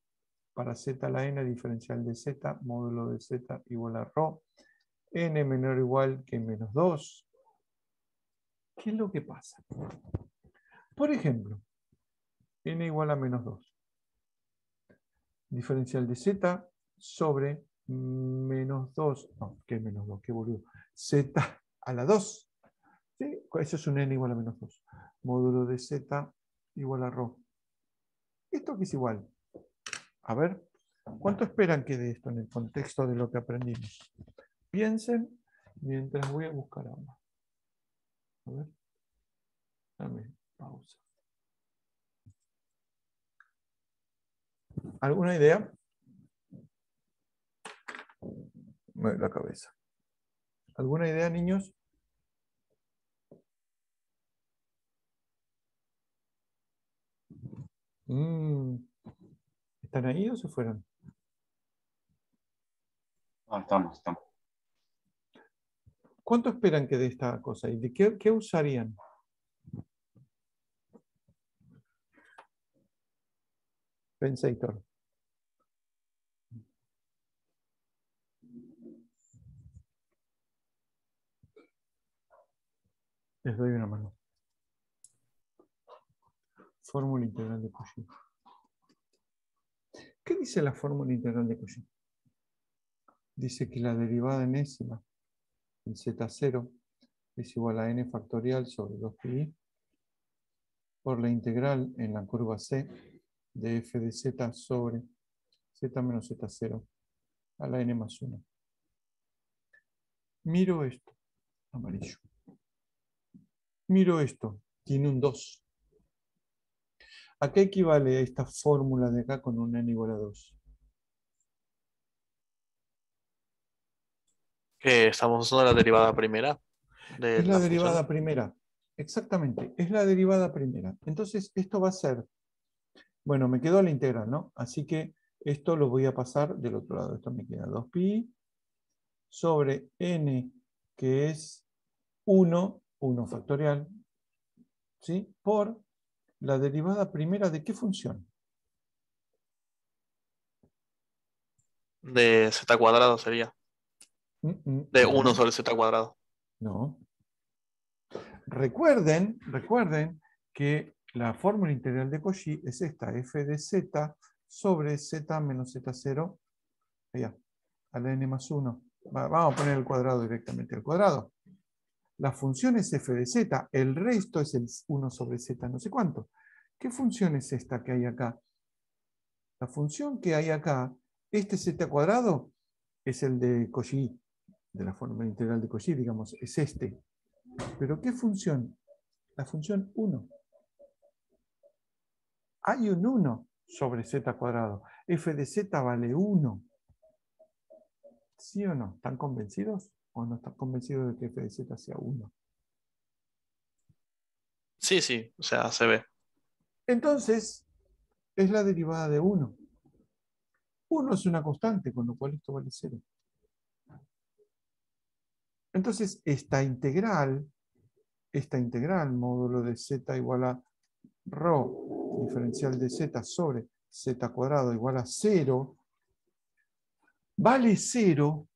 para z a la n diferencial de z, módulo de z igual a ρ, n menor o igual que menos 2. ¿Qué es lo que pasa? Por ejemplo, n igual a menos 2. Diferencial de z sobre menos 2. No, ¿qué menos 2? ¿Qué boludo? Z a la 2. ¿Sí? Eso es un n igual a menos 2. Módulo de z igual a ρ. ¿Esto qué es igual? A ver, ¿cuánto esperan que de esto en el contexto de lo que aprendimos? Piensen mientras voy a buscar ahora. A ver. Dame pausa. ¿Alguna idea? Me duele la cabeza. ¿Alguna idea, niños? ¿Están ahí o se fueron? No, estamos. ¿Cuánto esperan que de esta cosa? ¿Y de qué usarían? Pensé, Héctor. Les doy una mano. Fórmula integral de Cauchy. ¿Qué dice la fórmula integral de Cauchy? dice que la derivada enésima en z0 es igual a n factorial sobre 2pi por la integral en la curva C de f de z sobre z menos z0 a la n más 1. Miro esto, amarillo. Miro esto, tiene un 2. ¿A qué equivale esta fórmula de acá con un n igual a 2? Que estamos usando la derivada primera de Es la la función. derivada primera. Exactamente, es la derivada primera. Entonces, esto va a ser, bueno, me quedó la integral, ¿no? Así que esto lo voy a pasar del otro lado. Esto me queda 2pi sobre n, que es 1 factorial, ¿sí? Por la derivada primera de qué función. De z cuadrado sería. De 1 sobre z cuadrado. No. Recuerden que la fórmula integral de Cauchy es esta, f de z sobre z menos z0 allá, a la n más 1. Vamos a poner el cuadrado directamente al cuadrado. La función es f de z, el resto es el 1 sobre z no sé cuánto. ¿Qué función es esta que hay acá? La función que hay acá, este z cuadrado, es el de Cauchy, de la fórmula integral de Cauchy, digamos, es este. ¿Pero qué función? La función 1. Hay un 1 sobre z cuadrado. F de z vale 1. ¿Sí o no? ¿Están convencidos? ¿O no están convencidos de que f de z sea 1? Sí, sí, o sea, se ve. Entonces, es la derivada de 1. 1 es una constante, con lo cual esto vale 0. Entonces, esta integral, módulo de z igual a rho, diferencial de z sobre z cuadrado igual a 0, vale 0,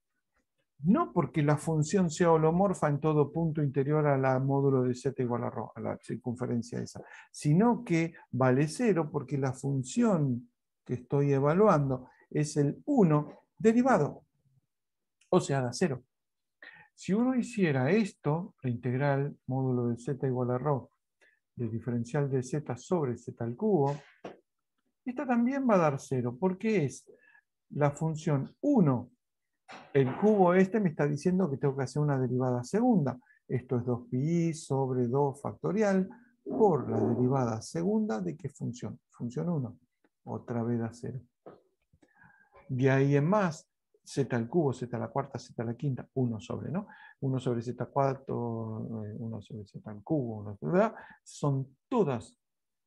no porque la función sea holomorfa en todo punto interior a la módulo de z igual a rho, a la circunferencia esa, sino que vale 0 porque la función que estoy evaluando es el 1 derivado, o sea, da 0. Si uno hiciera esto, la integral módulo de z igual a rho, del diferencial de z sobre z al cubo, esta también va a dar 0, porque es la función 1. El cubo este me está diciendo que tengo que hacer una derivada segunda. Esto es 2pi sobre 2 factorial por la derivada segunda de qué función. Función 1. Otra vez da 0. De ahí en más, z al cubo, z a la cuarta, z a la quinta, 1 sobre, ¿no? 1 sobre z cuarto, 1 sobre z al cubo, ¿verdad? Son todas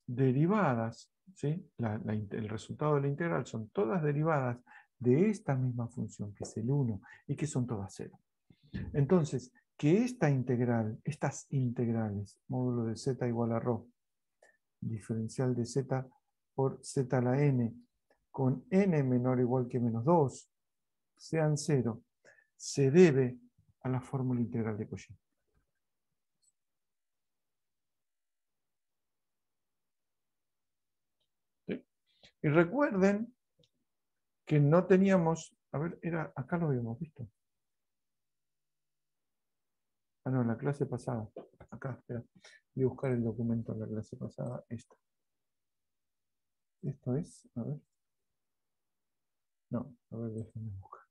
derivadas, ¿sí? El resultado de la integral son todas derivadas de esta misma función, que es el 1, y que son todas 0. Entonces, que esta integral, estas integrales, módulo de z igual a rho, diferencial de z por z a la n, con n menor o igual que menos 2, sean 0, se debe a la fórmula integral de Cauchy. ¿Sí? Y recuerden que no teníamos, a ver, acá lo habíamos visto. Ah, no, en la clase pasada. Acá, espera. Voy a buscar el documento de la clase pasada. Esto es, a ver. No, a ver, déjenme buscar.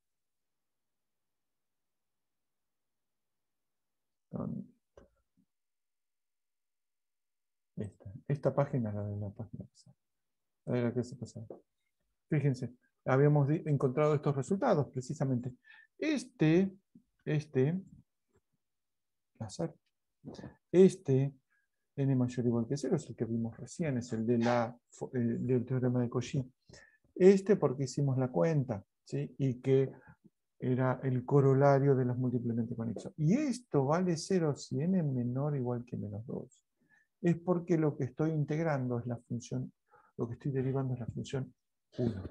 Esta página es la de la página pasada. La de la clase pasada. Fíjense, habíamos encontrado estos resultados, precisamente. N mayor o igual que 0 es el que vimos recién, es el del teorema de Cauchy. Porque hicimos la cuenta, ¿sí? Y que era el corolario de los múltiplemente conexos. Y esto vale 0 si n es menor o igual que menos 2. Es porque lo que estoy integrando es la función, lo que estoy derivando es la función 1.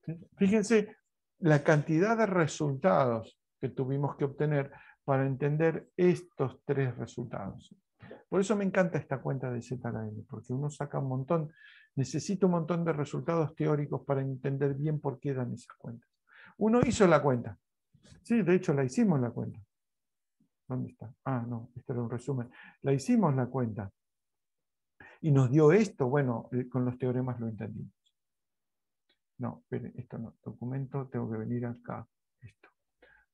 ¿Sí? Fíjense la cantidad de resultados que tuvimos que obtener para entender estos tres resultados. Por eso me encanta esta cuenta de z a la n, porque uno saca un montón, necesita un montón de resultados teóricos para entender bien por qué dan esas cuentas. Uno hizo la cuenta. Sí, de hecho la hicimos la cuenta. ¿Dónde está? Ah, no, este era un resumen. La hicimos la cuenta. Y nos dio esto. Bueno, con los teoremas lo entendimos. No, espere, esto no. Documento, tengo que venir acá. Esto.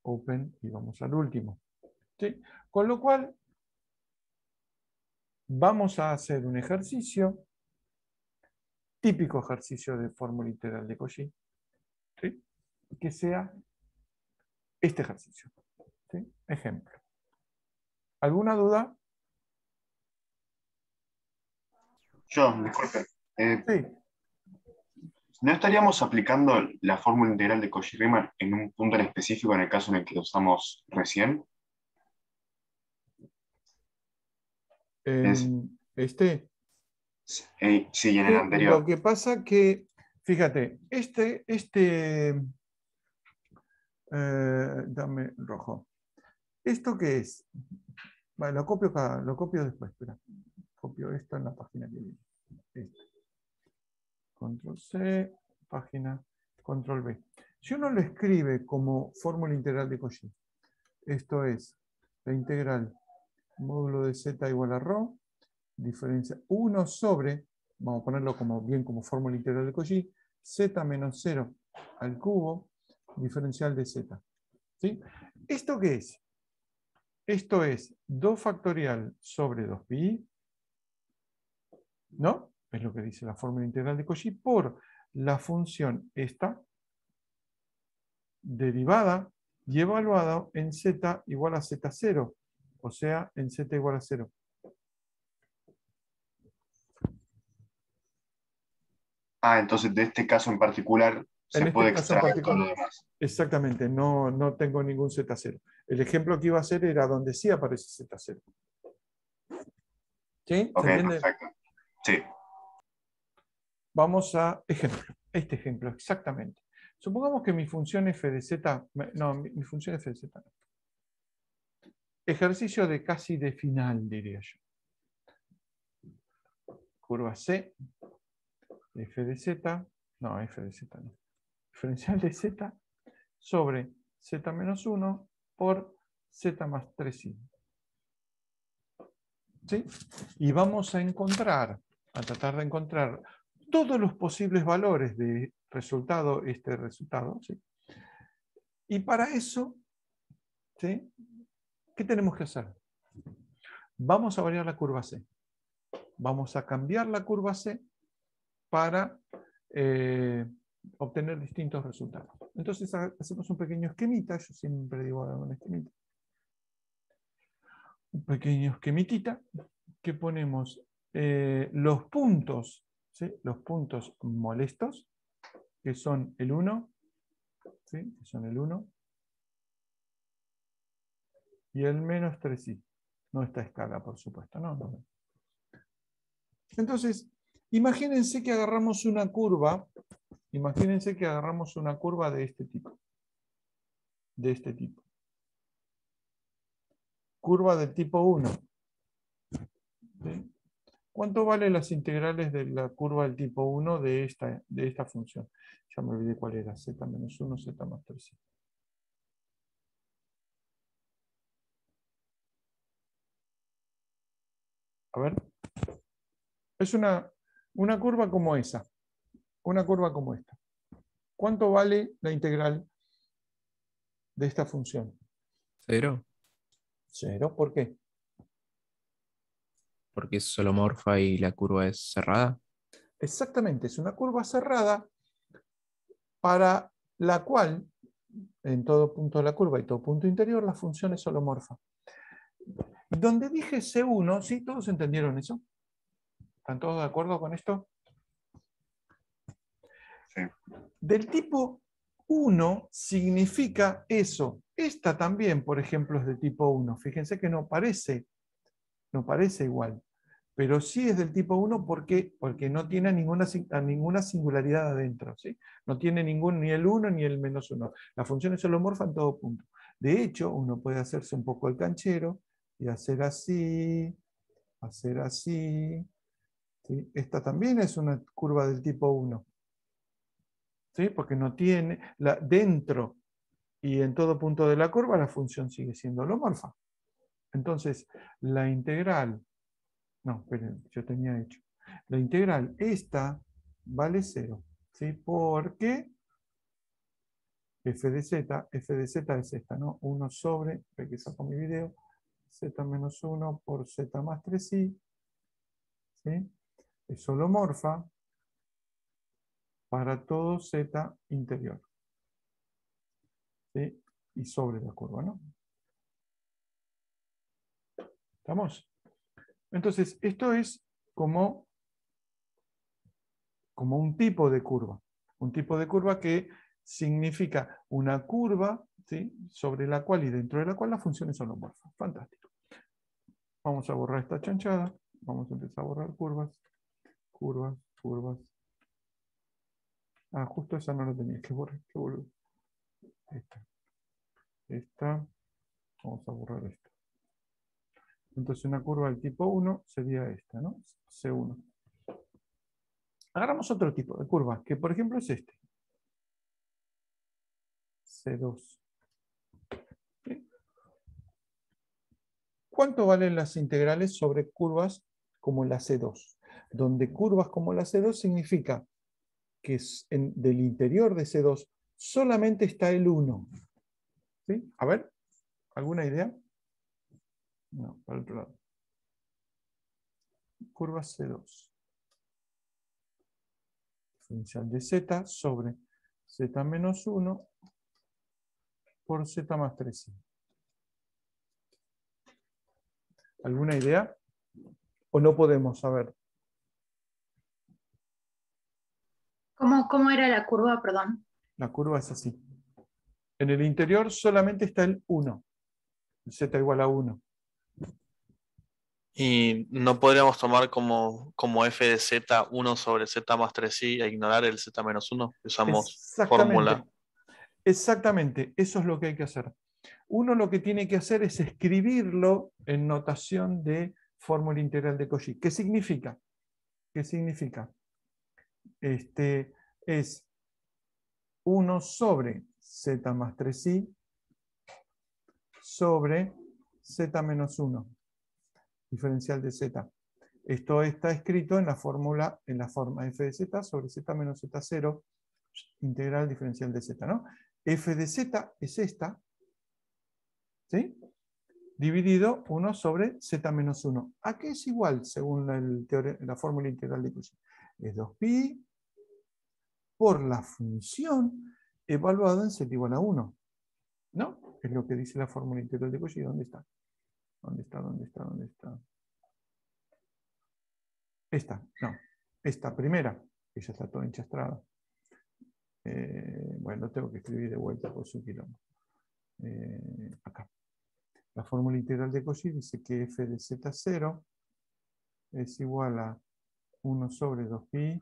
Open y vamos al último. ¿Sí? Con lo cual, vamos a hacer un ejercicio, típico ejercicio de fórmula integral de Cauchy, ¿sí? Que sea este ejercicio. ¿Sí? Ejemplo. ¿Alguna duda? Yo, disculpe. Sí. ¿No estaríamos aplicando la fórmula integral de Cauchy-Riemann en un punto en específico en el caso en el que lo usamos recién? Es, Este. sí, en el Lo anterior. que pasa que, fíjate, dame rojo. ¿Esto qué es? Vale, lo copio acá, lo copio después, espera. Copio esto en la página que viene. Esta. Control C, página, Control V. Si uno lo escribe como fórmula integral de Cauchy, esto es la integral módulo de z igual a ρ, diferencia 1 sobre, vamos a ponerlo como bien como fórmula integral de Cauchy, z menos 0 al cubo, diferencial de z. ¿Sí? ¿Esto qué es? Esto es 2 factorial sobre 2pi, ¿no? Es lo que dice la fórmula integral de Cauchy, por la función esta, derivada y evaluada en z igual a z0, o sea, en z igual a 0. Entonces de este caso en particular se En este puede caso en extraer todo lo particular, demás. exactamente, no tengo ningún z0. El ejemplo que iba a hacer era donde sí aparece z0. ¿Sí? Ok, ¿Se entiende? perfecto. Sí. Vamos a ejemplo. Este ejemplo, exactamente. Supongamos que mi función f de z, no, mi función f de z no. Ejercicio de casi de final, diría yo. Curva C, f de z, no, f de z no. Diferencial de z sobre z menos 1 por z más 3i. ¿Sí? Y vamos a tratar de encontrar todos los posibles valores de resultado, este resultado. ¿Sí? Y para eso, ¿sí? ¿Qué tenemos que hacer? Vamos a variar la curva C. Vamos a cambiar la curva C para obtener distintos resultados. Entonces hacemos un pequeño esquemita, yo siempre digo un esquemita. Un pequeño esquemitita que ponemos los puntos, ¿sí? Los puntos molestos, que son el 1, ¿sí? Que son el 1, y el menos 3i. No esta escala, por supuesto, no. Entonces, imagínense que agarramos una curva de este tipo. Curva del tipo 1. ¿Sí? ¿Cuánto valen las integrales de la curva del tipo 1 de esta función? Ya me olvidé cuál era, z menos 1, z más 3i. A ver. Es una curva como esa. Una curva como esta. ¿Cuánto vale la integral de esta función? 0, 0. ¿Por qué? porque es holomorfa y la curva es cerrada. Exactamente, es una curva cerrada para la cual, en todo punto de la curva y todo punto interior, la función es holomorfa. Donde dije C1, ¿sí? ¿Todos entendieron eso? ¿Están todos de acuerdo con esto? Sí. Del tipo 1 significa eso. Esta también, por ejemplo, es de tipo 1. Fíjense que no parece igual. Pero sí es del tipo 1 porque no tiene ninguna singularidad adentro. ¿Sí? No tiene ni el 1 ni el menos 1. La función es holomorfa en todo punto. De hecho, uno puede hacerse un poco el canchero y hacer así, ¿sí? Esta también es una curva del tipo 1. ¿sí? Porque no tiene, dentro y en todo punto de la curva la función sigue siendo holomorfa. Entonces, la integral, no, esperen, yo tenía hecho. La integral esta vale 0, ¿sí? Porque f de z es esta, ¿no? 1 sobre, ve que saco mi video, z menos 1 por z más 3i, ¿sí? Es holomorfa para todo z interior, ¿sí? Y sobre la curva, ¿no? ¿Estamos? Entonces, esto es como un tipo de curva. Un tipo de curva que significa una curva, ¿sí? Sobre la cual y dentro de la cual la función es holomorfa. Fantástico. Vamos a borrar esta chanchada. Vamos a empezar a borrar curvas. Curvas, curvas. Ah, justo esa no la tenía que borrar. Qué boludo. Esta. Esta. Vamos a borrar esta. Entonces una curva del tipo 1 sería esta, ¿no? C1. Agarramos otro tipo de curva, que por ejemplo es este. C2. ¿Sí? ¿Cuánto valen las integrales sobre curvas como la C2? Donde curvas como la C2 significa que del interior de C2 solamente está el 1. ¿Sí? A ver, ¿alguna idea? No, para el otro lado. Curva C2. Diferencial de Z sobre Z menos 1 por Z más 3i. ¿Alguna idea? ¿O no podemos saber? ¿Cómo era la curva, perdón? La curva es así. En el interior solamente está el 1. Z igual a 1. Y no podríamos tomar como f de z 1 sobre z más 3i e ignorar el z menos 1. Usamos fórmula. Exactamente. Eso es lo que hay que hacer. Uno lo que tiene que hacer es escribirlo en notación de fórmula integral de Cauchy. ¿Qué significa? ¿Qué significa? Es 1 sobre z más 3i sobre z menos 1, diferencial de z. Esto está escrito en la forma f de z sobre z menos z0, integral diferencial de z, ¿no? F de z es esta, ¿sí? Dividido 1 sobre z menos 1. ¿A qué es igual según la fórmula integral de Cauchy? Es 2pi por la función evaluada en z igual a 1. ¿No? Es lo que dice la fórmula integral de Cauchy. ¿Dónde está? ¿Dónde está? ¿Dónde está? ¿Dónde está? Esta, no. Esta primera, que ya está toda enchastrada. Bueno, tengo que escribir de vuelta por su quilombo. Acá. La fórmula integral de Cauchy dice que f de z0 es igual a 1 sobre 2pi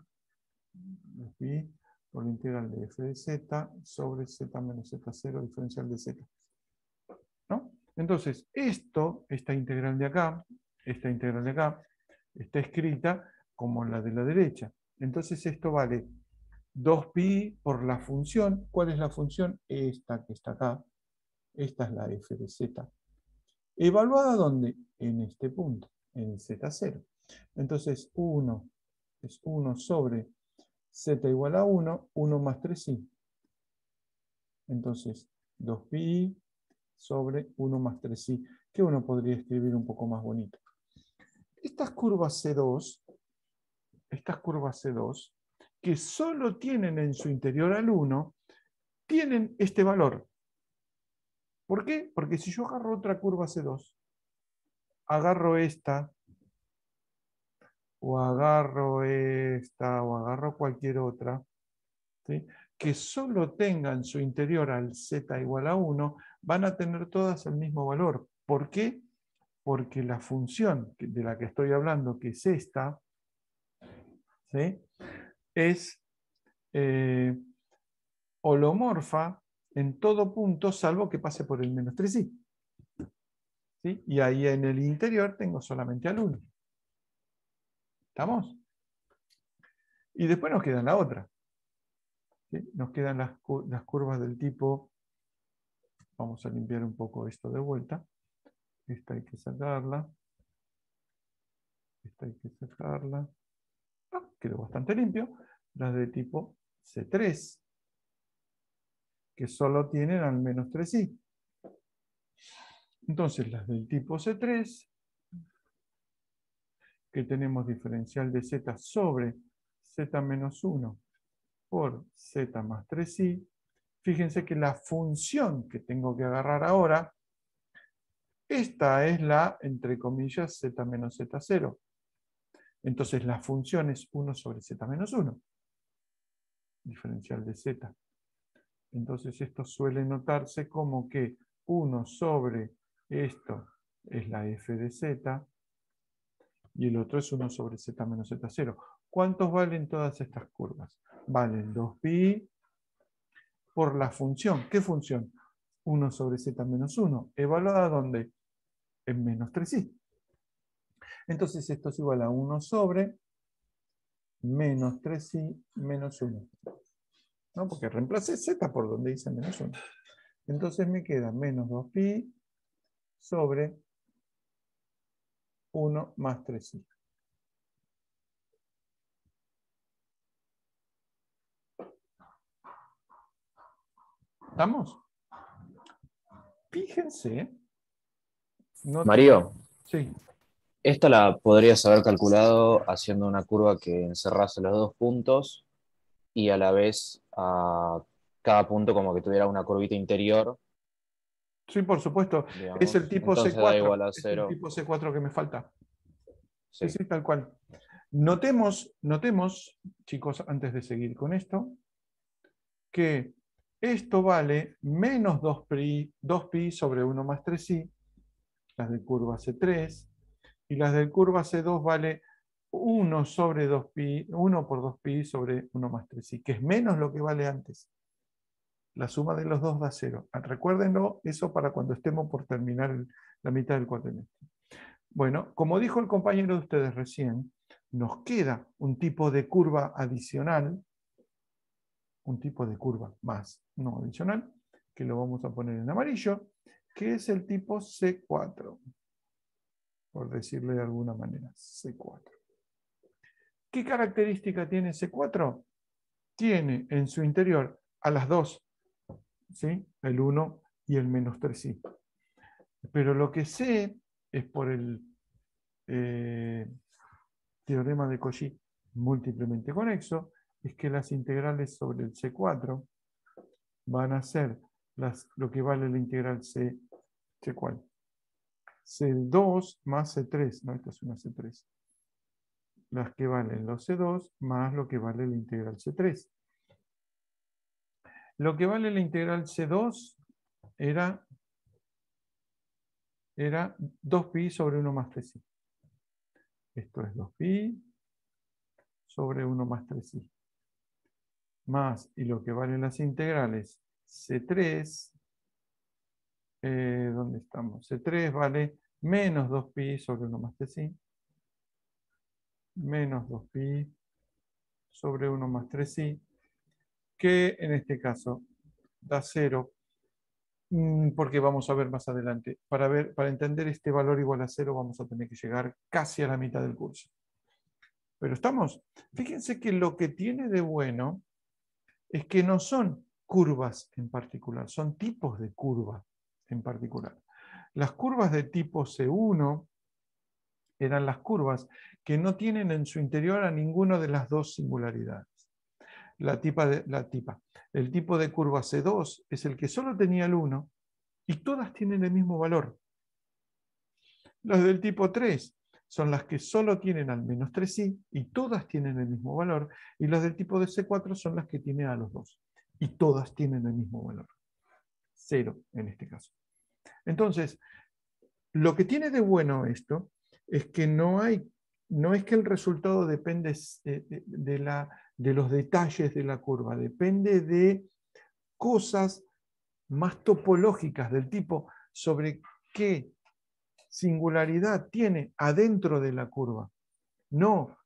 por la integral de f de z sobre z menos z0 diferencial de z. ¿No? Entonces, esta integral de acá, está escrita como la de la derecha. Entonces esto vale 2pi por la función. ¿Cuál es la función? Esta que está acá. Esta es la f de z. ¿Evaluada dónde? En este punto, en el z0. Entonces 1 es 1 sobre z igual a 1, 1 más 3i. Entonces 2pi sobre 1 más 3i, que uno podría escribir un poco más bonito. Estas curvas C2, que solo tienen en su interior al 1, tienen este valor. ¿Por qué? Porque si yo agarro otra curva C2, agarro esta, o agarro esta, o agarro cualquier otra, ¿sí? Que solo tengan su interior al z igual a 1, van a tener todas el mismo valor. ¿Por qué? Porque la función de la que estoy hablando, que es esta, ¿sí? Es holomorfa en todo punto, salvo que pase por el menos 3i. ¿Sí? Y ahí en el interior tengo solamente al 1. ¿Estamos? Y después nos queda la otra. ¿sí? Nos quedan las curvas del tipo, vamos a limpiar un poco esto de vuelta. Esta hay que sacarla. Esta hay que sacarla. Quedó bastante limpio. Las de tipo C3, que solo tienen al menos 3i. Entonces las del tipo C3, que tenemos diferencial de z sobre z menos 1 por z más 3i, fíjense que la función que tengo que agarrar ahora, esta es la, entre comillas, z menos z0. Entonces la función es 1 sobre z menos 1. Diferencial de z. Entonces esto suele notarse como que 1 sobre esto es la f de z y el otro es 1 sobre z menos z0. ¿Cuántos valen todas estas curvas? Valen 2pi por la función. ¿Qué función? 1 sobre z menos 1. ¿Evaluada dónde? En menos 3i. Entonces esto es igual a 1 sobre menos 3i menos 1. ¿No? Porque reemplacé z por donde dice menos 1. Entonces me queda menos 2pi sobre 1 más 3i. ¿Estamos? Fíjense. Mario, Sí. esta la podrías haber calculado haciendo una curva que encerrase los dos puntos y a la vez a cada punto como que tuviera una curvita interior. Sí, por supuesto. Digamos. Es el tipo Entonces C4. da igual a Es el 0. tipo C4 que me falta. Sí, Sí. sí, tal cual. Notemos, chicos, antes de seguir con esto, que esto vale menos 2pi sobre 1 más 3i, las de curva C3, y las de curva C2 vale 1 sobre 2pi, 1 por 2pi sobre 1 más 3i, que es menos lo que vale antes. La suma de los dos da 0. Recuérdenlo, eso para cuando estemos por terminar la mitad del cuatrimestre. Bueno, como dijo el compañero de ustedes recién, nos queda un tipo de curva adicional, un tipo de curva más no adicional, que lo vamos a poner en amarillo, que es el tipo C4, por decirle de alguna manera, C4. ¿Qué característica tiene C4? Tiene en su interior a las dos, ¿sí? El 1 y el menos 3i. Pero lo que sé es por el teorema de Cauchy múltiplemente conexo, es que las integrales sobre el C4 van a ser lo que vale la integral C cuál. C2 más C3, no, esta es una C3. Las que valen los C2 más lo que vale la integral C3. Lo que vale la integral C2 era 2pi sobre 1 más 3i. Esto es 2pi sobre 1 más 3i. Más, y lo que valen las integrales C3, ¿dónde estamos? C3 vale menos 2pi sobre 1 más 3i, menos 2pi sobre 1 más 3i, que en este caso da 0, porque vamos a ver más adelante. Para entender este valor igual a 0 vamos a tener que llegar casi a la mitad del curso. Pero estamos. Fíjense que lo que tiene de bueno es que no son curvas en particular, son tipos de curva en particular. Las curvas de tipo C1 eran las curvas que no tienen en su interior a ninguna de las dos singularidades. El tipo de curva C2 es el que solo tenía el 1 y todas tienen el mismo valor. Las del tipo 3 son las que solo tienen al menos 3i y todas tienen el mismo valor, y las del tipo de C4 son las que tienen a los dos y todas tienen el mismo valor. 0 en este caso. Entonces, lo que tiene de bueno esto es que no es que el resultado depende de los detalles de la curva, depende de cosas más topológicas del tipo sobre qué singularidad tiene adentro de la curva. No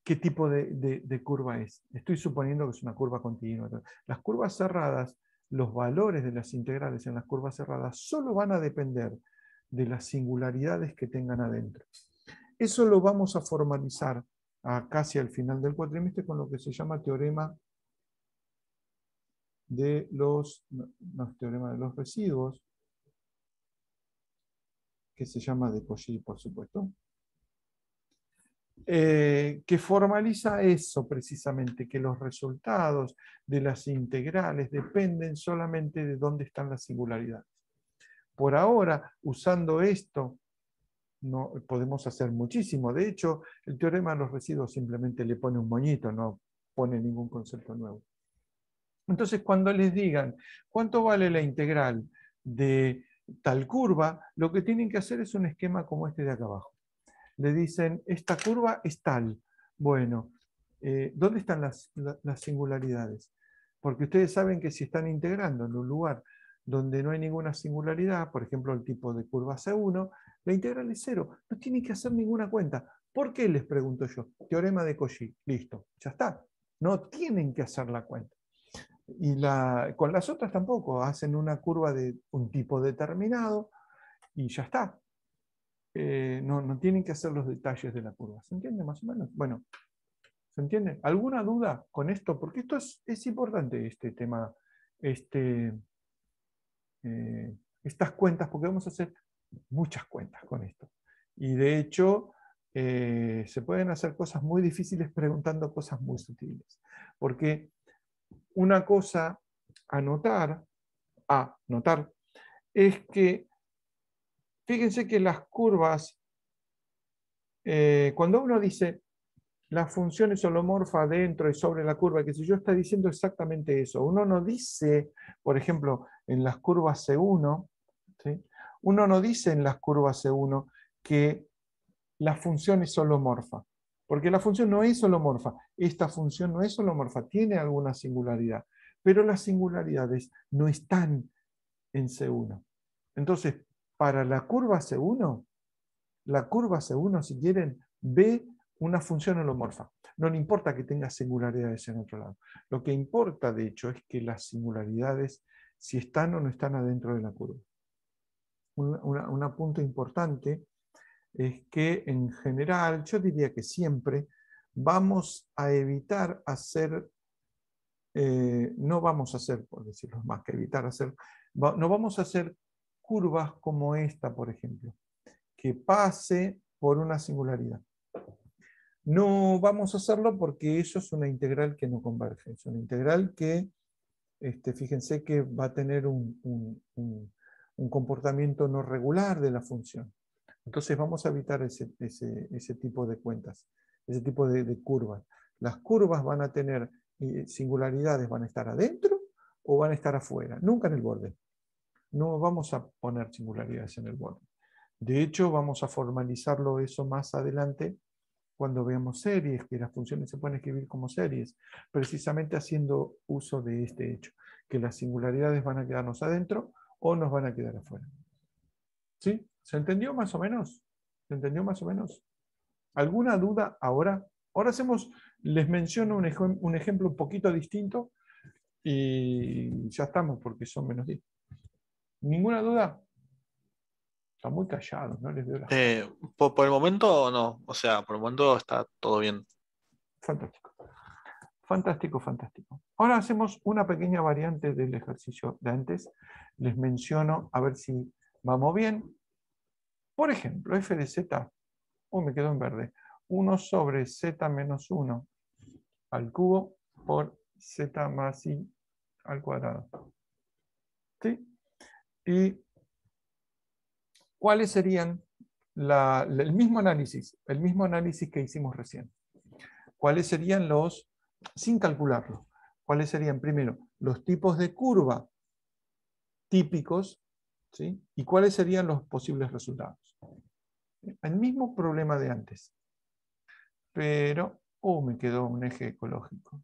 qué tipo de curva es. Estoy suponiendo que es una curva continua. Las curvas cerradas, los valores de las integrales en las curvas cerradas solo van a depender de las singularidades que tengan adentro. Eso lo vamos a formalizar casi al final del cuatrimestre con lo que se llama teorema de los residuos, que se llama de Cauchy, por supuesto, que formaliza eso precisamente, que los resultados de las integrales dependen solamente de dónde están las singularidades. Por ahora, usando esto, no podemos hacer muchísimo. De hecho, el teorema de los residuos simplemente le pone un moñito, no pone ningún concepto nuevo. Entonces, cuando les digan cuánto vale la integral de tal curva, lo que tienen que hacer es un esquema como este de acá abajo. Le dicen, esta curva es tal. Bueno, ¿dónde están las singularidades? Porque ustedes saben que si están integrando en un lugar donde no hay ninguna singularidad, por ejemplo el tipo de curva C1, la integral es 0. No tienen que hacer ninguna cuenta. ¿Por qué les pregunto yo? Teorema de Cauchy. Listo, ya está. No tienen que hacer la cuenta. Y con las otras tampoco. Hacen una curva de un tipo determinado y ya está. No tienen que hacer los detalles de la curva. ¿Se entiende más o menos? Bueno, ¿se entiende? ¿Alguna duda con esto? Porque esto es importante, este tema, estas cuentas, porque vamos a hacer muchas cuentas con esto. Y de hecho, se pueden hacer cosas muy difíciles preguntando cosas muy sutiles. Porque una cosa a notar es que, fíjense que las curvas, cuando uno dice la función es holomorfa dentro y sobre la curva, que si yo está diciendo exactamente eso. Uno no dice, por ejemplo, en las curvas C1, ¿sí? Uno no dice en las curvas C1 que la función es holomorfa, porque la función no es holomorfa. Esta función no es holomorfa, tiene alguna singularidad, pero las singularidades no están en C1. Entonces, para la curva C1, si quieren, ve una función holomorfa. No le importa que tenga singularidades en otro lado. Lo que importa, de hecho, es que las singularidades, si están o no están adentro de la curva. Un punto importante es que, en general, yo diría que siempre, vamos a evitar hacer, no vamos a hacer, por decirlo más que evitar hacer, no vamos a hacer curvas como esta, por ejemplo, que pase por una singularidad. No vamos a hacerlo porque eso es una integral que no converge. Es una integral que, fíjense que va a tener un comportamiento no regular de la función. Entonces vamos a evitar ese tipo de cuentas, ese tipo de curvas. Las curvas van a tener singularidades, van a estar adentro o van a estar afuera, nunca en el borde. No vamos a poner singularidades en el borde. De hecho, vamos a formalizarlo eso más adelante cuando veamos series, que las funciones se pueden escribir como series, precisamente haciendo uso de este hecho, que las singularidades van a quedarnos adentro o nos van a quedar afuera. ¿Sí? ¿Se entendió más o menos? ¿Se entendió más o menos? ¿Alguna duda ahora? Ahora les menciono un ejemplo un poquito distinto y ya estamos porque son menos 10. ¿Ninguna duda? Están muy callados, no les veo las caras. Por el momento no, o sea, por el momento está todo bien. Fantástico. Fantástico, fantástico. Ahora hacemos una pequeña variante del ejercicio de antes. Les menciono, a ver si vamos bien. Por ejemplo, f de z, me quedó en verde, 1 sobre z menos 1 al cubo por z más i al cuadrado. ¿Sí? Y ¿cuáles serían el mismo análisis que hicimos recién? ¿Cuáles serían sin calcularlo, cuáles serían primero los tipos de curva típicos, ¿sí? Y cuáles serían los posibles resultados? El mismo problema de antes, pero me quedó un eje ecológico.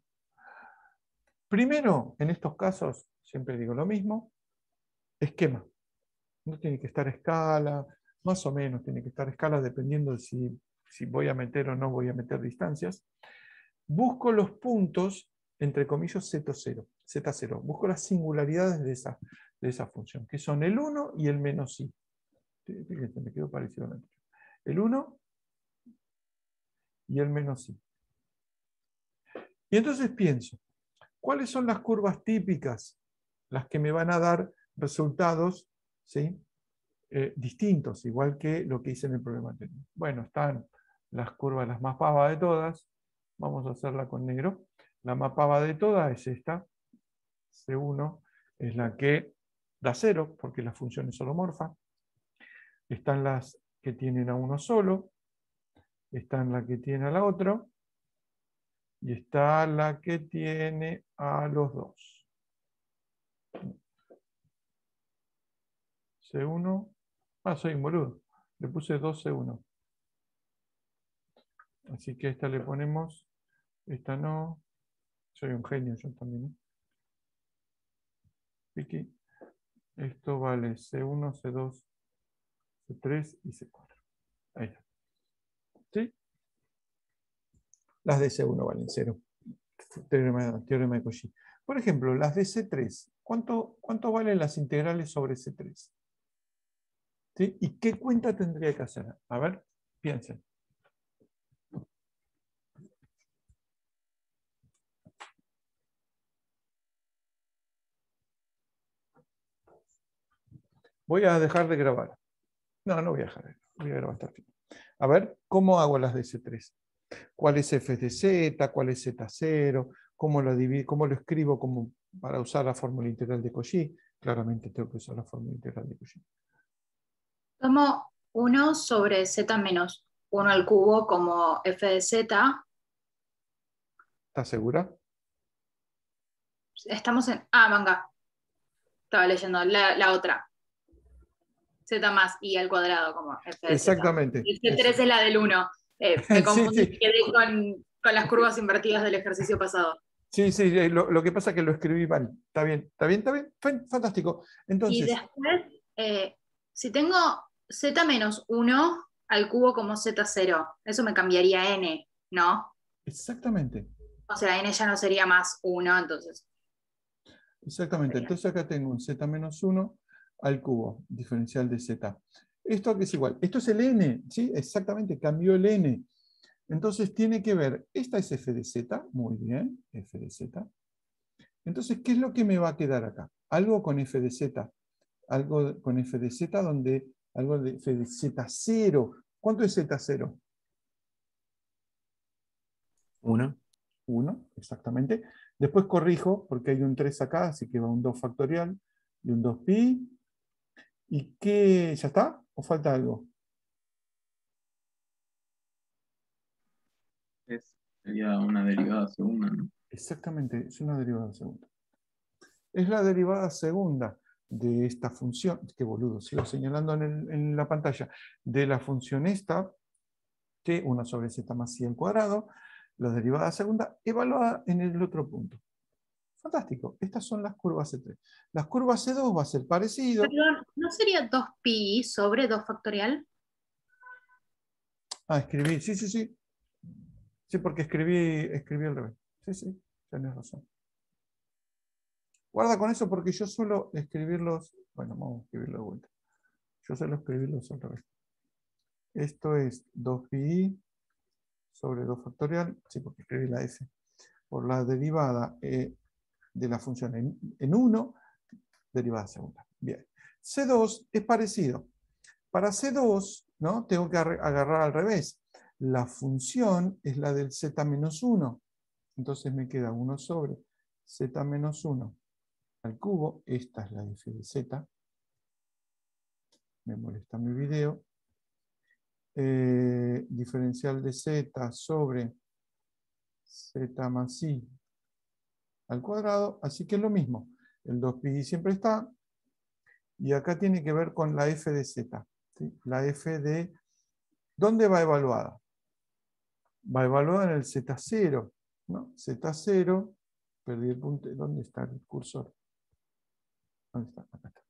Primero, en estos casos, siempre digo lo mismo, esquema. No tiene que estar a escala, más o menos tiene que estar a escala dependiendo de si si voy a meter o no voy a meter distancias, busco los puntos, entre comillas, Z0. Busco las singularidades de esa función, que son el 1 y el menos i. Fíjense, me quedó parecido al anterior. El 1 y el menos i. Y entonces pienso, ¿cuáles son las curvas típicas? Las que me van a dar resultados, ¿sí? Distintos, igual que lo que hice en el problema anterior. Bueno, están las curvas, las más pavas de todas. Vamos a hacerla con negro. La más pava de todas es esta. C1 es la que da 0, porque la función es holomorfa. Están las que tienen a uno solo. Están las que tiene a la otra. Y está la que tiene a los dos. C1. Ah, soy un boludo. Le puse 2C1. Así que a esta le ponemos, esta no. Soy un genio yo también. Vicky. Esto vale C1, C2, C3 y C4. Ahí está. ¿Sí? Las de C1 valen 0. Teorema de Cauchy. Por ejemplo, las de C3. ¿Cuánto valen las integrales sobre C3? ¿Sí? ¿Y qué cuenta tendría que hacer? A ver, piensen. Voy a dejar de grabar. No, no voy a dejar. Voy a grabar hasta el final. A ver, ¿cómo hago las de C3? ¿Cuál es f de z? ¿Cuál es z0? ¿Cómo lo divido? ¿Cómo lo escribo como para usar la fórmula integral de Cauchy? Claramente tengo que usar la fórmula integral de Cauchy. Tomo 1 sobre z menos 1 al cubo como f de z. ¿Estás segura? Estamos en... Ah, manga. Estaba leyendo la otra. Z más i al cuadrado como f de z. Exactamente. Y C3 es la del 1. Me confundí, Sí. quedé con las curvas invertidas del ejercicio pasado. Sí, lo que pasa es que lo escribí mal. Está bien. Fantástico. Entonces, Y después, si tengo z menos 1 al cubo como z0, eso me cambiaría a n, ¿no? exactamente. O sea, n ya no sería más 1, entonces. Exactamente. Entonces acá tengo un z menos 1 al cubo, diferencial de z. Esto que es igual. Esto es el n, ¿sí? Exactamente, cambió el n. Entonces tiene que ver, esta es f de z, muy bien, f de z. Entonces, ¿qué es lo que me va a quedar acá? Algo con f de z. Algo con f de z donde, algo de f de z0. ¿Cuánto es z0? 1. 1, exactamente. Después corrijo, porque hay un 3 acá, así que va un 2 factorial y un 2pi. ¿Y qué? ¿Ya está? ¿O falta algo? Sería una derivada segunda, ¿no? Exactamente, es una derivada segunda. Es la derivada segunda de esta función, qué boludo, sigo señalando en la pantalla, de la función esta, que 1 sobre z más i al cuadrado, la derivada segunda, evaluada en el otro punto. Fantástico, estas son las curvas C3. Las curvas C2 va a ser parecido. Perdón, ¿no sería 2pi sobre 2 factorial? Ah, escribí, sí. Sí, porque escribí al revés. Sí, tenés razón. Guarda con eso porque yo suelo escribirlos. Bueno, vamos a escribirlo de vuelta. Yo suelo escribirlos al revés. Esto es 2pi sobre 2 factorial. Sí, porque escribí la f. Por la derivada de la función en 1, derivada segunda. Bien. C2 es parecido. Para C2, ¿no? Tengo que agarrar al revés. La función es la del z-1. Entonces me queda 1 sobre z-1 al cubo. Esta es la f de z. Me molesta mi video. Diferencial de z sobre z más i al cuadrado. Así que es lo mismo. El 2pi siempre está. Y acá tiene que ver con la f de z. ¿Sí? La f de... ¿Dónde va evaluada? Va evaluada en el z0. ¿No? Z0, perdí el punto. ¿Dónde está el cursor? ¿Dónde está? Acá está.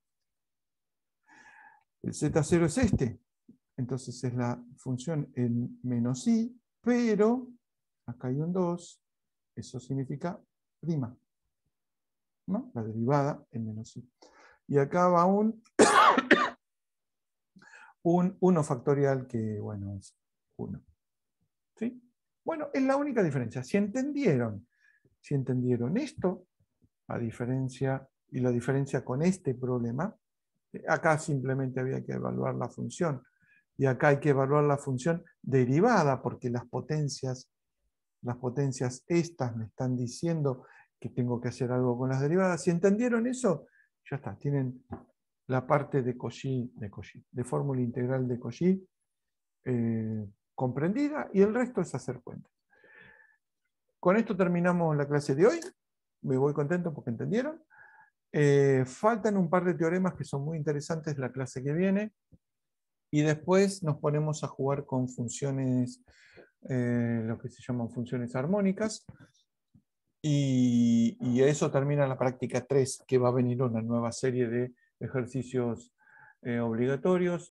El Z0 es este. entonces es la función en menos i, pero acá hay un 2, eso significa prima, ¿no? La derivada en menos i. Y acá va un 1 factorial que, bueno, es 1. ¿Sí? Bueno, es la única diferencia. Si entendieron esto, a diferencia, y la diferencia con este problema, acá simplemente había que evaluar la función, y acá hay que evaluar la función derivada, porque las potencias estas me están diciendo que tengo que hacer algo con las derivadas. Si entendieron eso, ya está, tienen la parte de Cauchy, de fórmula integral de Cauchy comprendida, y el resto es hacer cuentas. Con esto terminamos la clase de hoy. Me voy contento porque entendieron. Faltan un par de teoremas que son muy interesantes la clase que viene, y después nos ponemos a jugar con funciones, lo que se llaman funciones armónicas, y eso termina la práctica 3, que va a venir una nueva serie de ejercicios obligatorios.